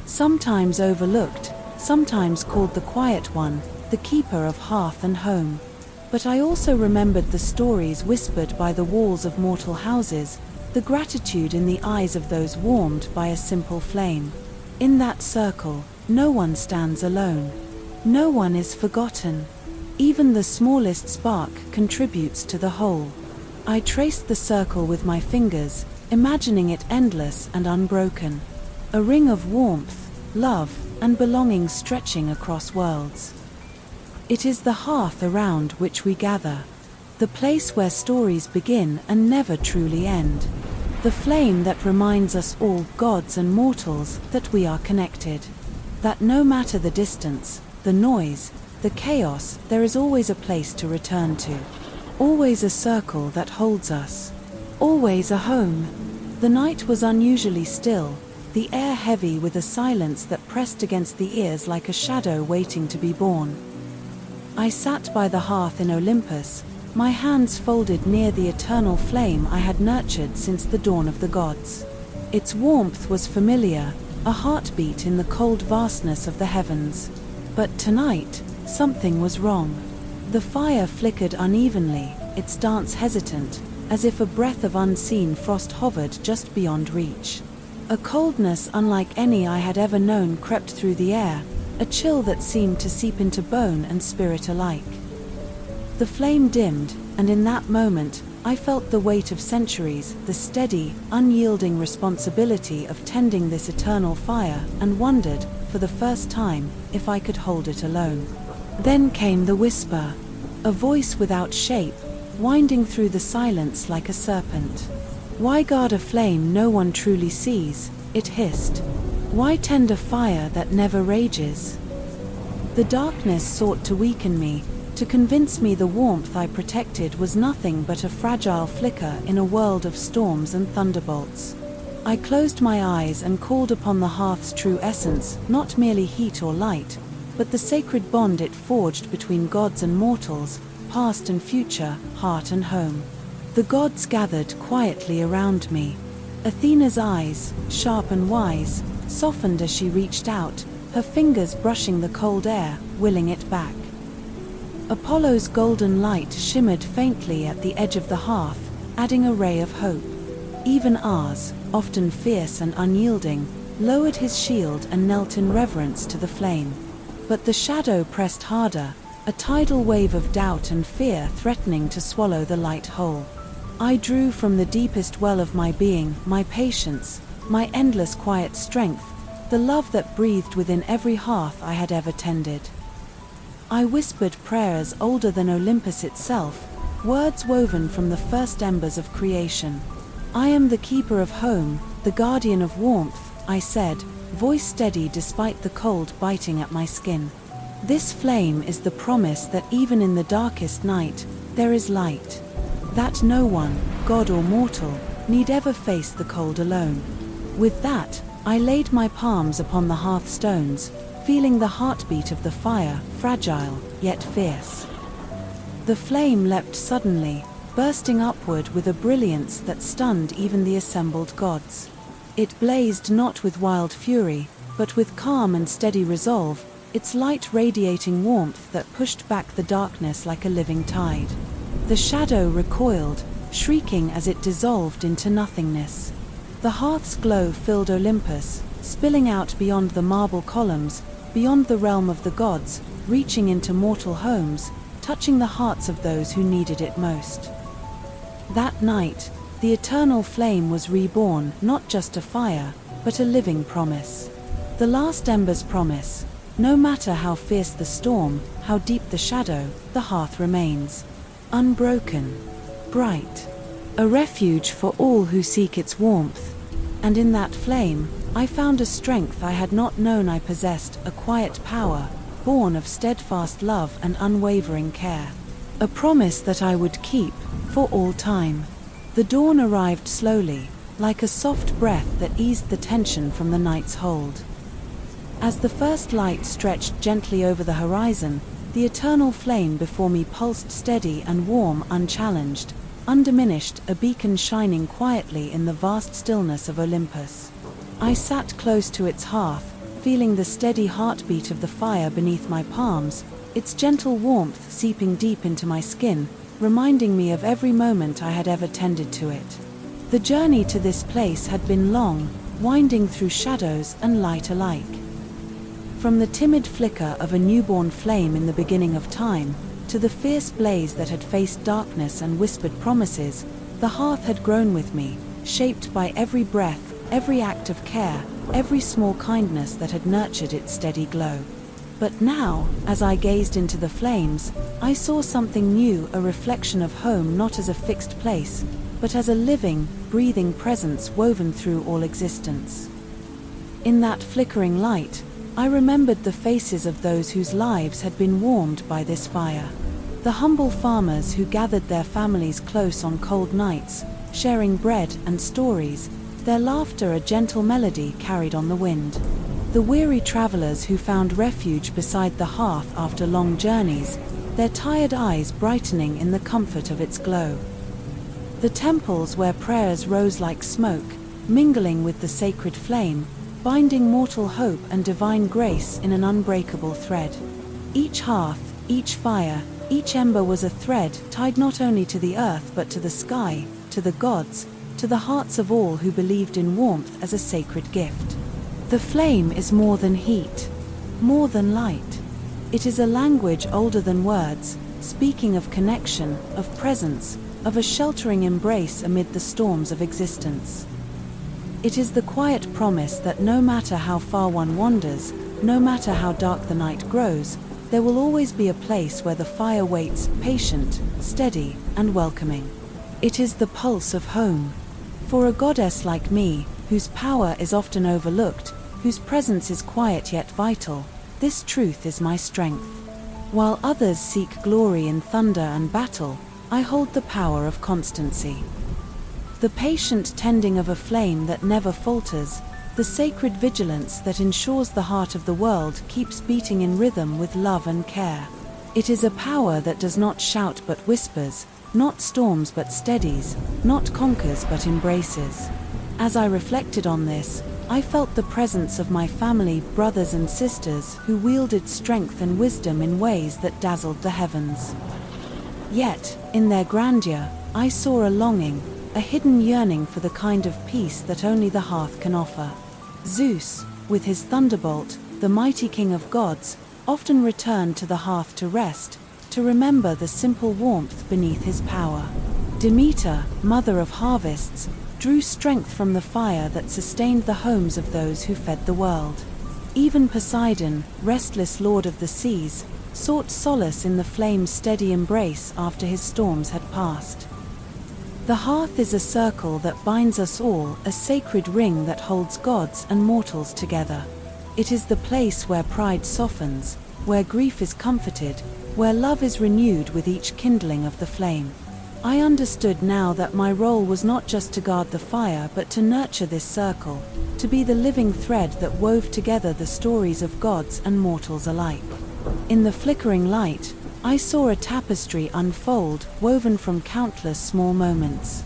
Sometimes overlooked, sometimes called the quiet one, the keeper of hearth and home. But I also remembered the stories whispered by the walls of mortal houses, the gratitude in the eyes of those warmed by a simple flame. In that circle, no one stands alone. No one is forgotten. Even the smallest spark contributes to the whole. I traced the circle with my fingers, imagining it endless and unbroken. A ring of warmth, love, and belonging stretching across worlds. It is the hearth around which we gather, the place where stories begin and never truly end. The flame that reminds us all, gods and mortals, that we are connected. That no matter the distance, the noise, the chaos, there is always a place to return to. Always a circle that holds us. Always a home. The night was unusually still, the air heavy with a silence that pressed against the ears like a shadow waiting to be born. I sat by the hearth in Olympus, my hands folded near the eternal flame I had nurtured since the dawn of the gods. Its warmth was familiar, a heartbeat in the cold vastness of the heavens. But tonight, something was wrong. The fire flickered unevenly, its dance hesitant, as if a breath of unseen frost hovered just beyond reach. A coldness unlike any I had ever known crept through the air, a chill that seemed to seep into bone and spirit alike. The flame dimmed, and in that moment, I felt the weight of centuries, the steady, unyielding responsibility of tending this eternal fire, and wondered, for the first time, if I could hold it alone. Then came the whisper, a voice without shape, winding through the silence like a serpent. "Why guard a flame no one truly sees?" it hissed. "Why tend a fire that never rages?" The darkness sought to weaken me, to convince me the warmth I protected was nothing but a fragile flicker in a world of storms and thunderbolts. I closed my eyes and called upon the hearth's true essence, not merely heat or light, but the sacred bond it forged between gods and mortals, past and future, heart and home. The gods gathered quietly around me. Athena's eyes, sharp and wise, softened as she reached out, her fingers brushing the cold air, willing it back. Apollo's golden light shimmered faintly at the edge of the hearth, adding a ray of hope. Even Ars, often fierce and unyielding, lowered his shield and knelt in reverence to the flame. But the shadow pressed harder, a tidal wave of doubt and fear threatening to swallow the light whole. I drew from the deepest well of my being, my patience, my endless quiet strength, the love that breathed within every hearth I had ever tended. I whispered prayers older than Olympus itself, words woven from the first embers of creation. "I am the keeper of home, the guardian of warmth," I said, voice steady despite the cold biting at my skin. "This flame is the promise that even in the darkest night, there is light. That no one, god or mortal, need ever face the cold alone." With that, I laid my palms upon the hearthstones, feeling the heartbeat of the fire, fragile, yet fierce. The flame leapt suddenly, bursting upward with a brilliance that stunned even the assembled gods. It blazed not with wild fury, but with calm and steady resolve, its light radiating warmth that pushed back the darkness like a living tide. The shadow recoiled, shrieking as it dissolved into nothingness. The hearth's glow filled Olympus, spilling out beyond the marble columns, beyond the realm of the gods, reaching into mortal homes, touching the hearts of those who needed it most. That night, the eternal flame was reborn, not just a fire, but a living promise. The last ember's promise, No matter how fierce the storm, how deep the shadow, the hearth remains. Unbroken. Bright. A refuge for all who seek its warmth. And in that flame, I found a strength I had not known I possessed, a quiet power, born of steadfast love and unwavering care. A promise that I would keep, for all time. The dawn arrived slowly, like a soft breath that eased the tension from the night's hold. As the first light stretched gently over the horizon, the eternal flame before me pulsed steady and warm, unchallenged, undiminished, a beacon shining quietly in the vast stillness of Olympus. I sat close to its hearth, feeling the steady heartbeat of the fire beneath my palms, its gentle warmth seeping deep into my skin, reminding me of every moment I had ever tended to it. The journey to this place had been long, winding through shadows and light alike. From the timid flicker of a newborn flame in the beginning of time, to the fierce blaze that had faced darkness and whispered promises, the hearth had grown with me, shaped by every breath, every act of care, every small kindness that had nurtured its steady glow. But now, as I gazed into the flames, I saw something new, a reflection of home not as a fixed place, but as a living, breathing presence woven through all existence. In that flickering light, I remembered the faces of those whose lives had been warmed by this fire. The humble farmers who gathered their families close on cold nights, sharing bread and stories, their laughter a gentle melody carried on the wind. The weary travelers who found refuge beside the hearth after long journeys, their tired eyes brightening in the comfort of its glow. The temples where prayers rose like smoke, mingling with the sacred flame, binding mortal hope and divine grace in an unbreakable thread. Each hearth, each fire, each ember was a thread tied not only to the earth but to the sky, to the gods, to the hearts of all who believed in warmth as a sacred gift. The flame is more than heat, more than light. It is a language older than words, speaking of connection, of presence, of a sheltering embrace amid the storms of existence. It is the quiet promise that no matter how far one wanders, no matter how dark the night grows, there will always be a place where the fire waits, patient, steady, and welcoming. It is the pulse of home. For a goddess like me, whose power is often overlooked, whose presence is quiet yet vital, this truth is my strength. While others seek glory in thunder and battle, I hold the power of constancy. The patient tending of a flame that never falters, the sacred vigilance that ensures the heart of the world keeps beating in rhythm with love and care. It is a power that does not shout but whispers, not storms but steadies, not conquers but embraces. As I reflected on this, I felt the presence of my family, brothers and sisters, who wielded strength and wisdom in ways that dazzled the heavens. Yet, in their grandeur, I saw a longing, a hidden yearning for the kind of peace that only the hearth can offer. Zeus, with his thunderbolt, the mighty king of gods, often returned to the hearth to rest, to remember the simple warmth beneath his power. Demeter, mother of harvests, drew strength from the fire that sustained the homes of those who fed the world. Even Poseidon, restless lord of the seas, sought solace in the flame's steady embrace after his storms had passed. The hearth is a circle that binds us all, a sacred ring that holds gods and mortals together. It is the place where pride softens, where grief is comforted, where love is renewed with each kindling of the flame. I understood now that my role was not just to guard the fire but to nurture this circle, to be the living thread that wove together the stories of gods and mortals alike. In the flickering light, I saw a tapestry unfold, woven from countless small moments.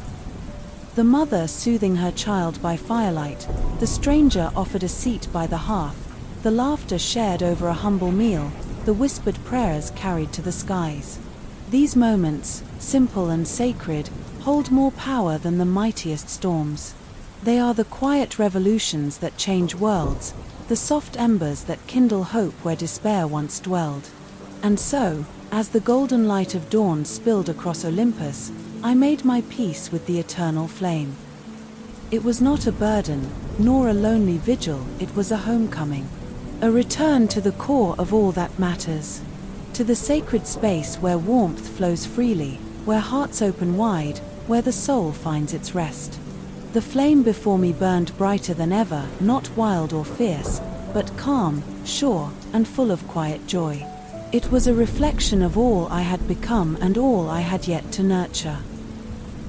The mother soothing her child by firelight, the stranger offered a seat by the hearth, the laughter shared over a humble meal, the whispered prayers carried to the skies. These moments, simple and sacred, hold more power than the mightiest storms. They are the quiet revolutions that change worlds, the soft embers that kindle hope where despair once dwelled. And so, as the golden light of dawn spilled across Olympus, I made my peace with the eternal flame. It was not a burden, nor a lonely vigil, it was a homecoming. A return to the core of all that matters. To the sacred space where warmth flows freely, where hearts open wide, where the soul finds its rest. The flame before me burned brighter than ever, not wild or fierce, but calm, sure, and full of quiet joy. It was a reflection of all I had become and all I had yet to nurture.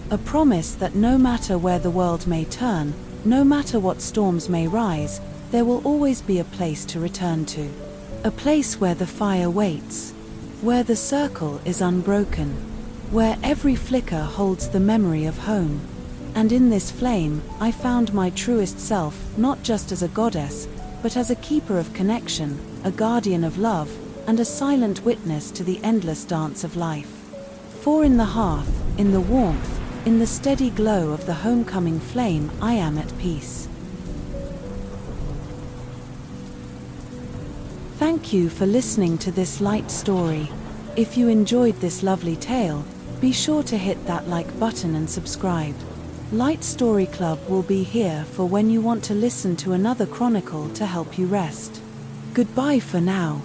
A promise that no matter where the world may turn, no matter what storms may rise, there will always be a place to return to. A place where the fire waits, where the circle is unbroken, where every flicker holds the memory of home. And in this flame, I found my truest self, not just as a goddess, but as a keeper of connection, a guardian of love, and a silent witness to the endless dance of life. For in the hearth, in the warmth, in the steady glow of the homecoming flame, I am at peace. Thank you for listening to this light story. If you enjoyed this lovely tale, be sure to hit that like button and subscribe. Light Story Club will be here for when you want to listen to another chronicle to help you rest. Goodbye for now.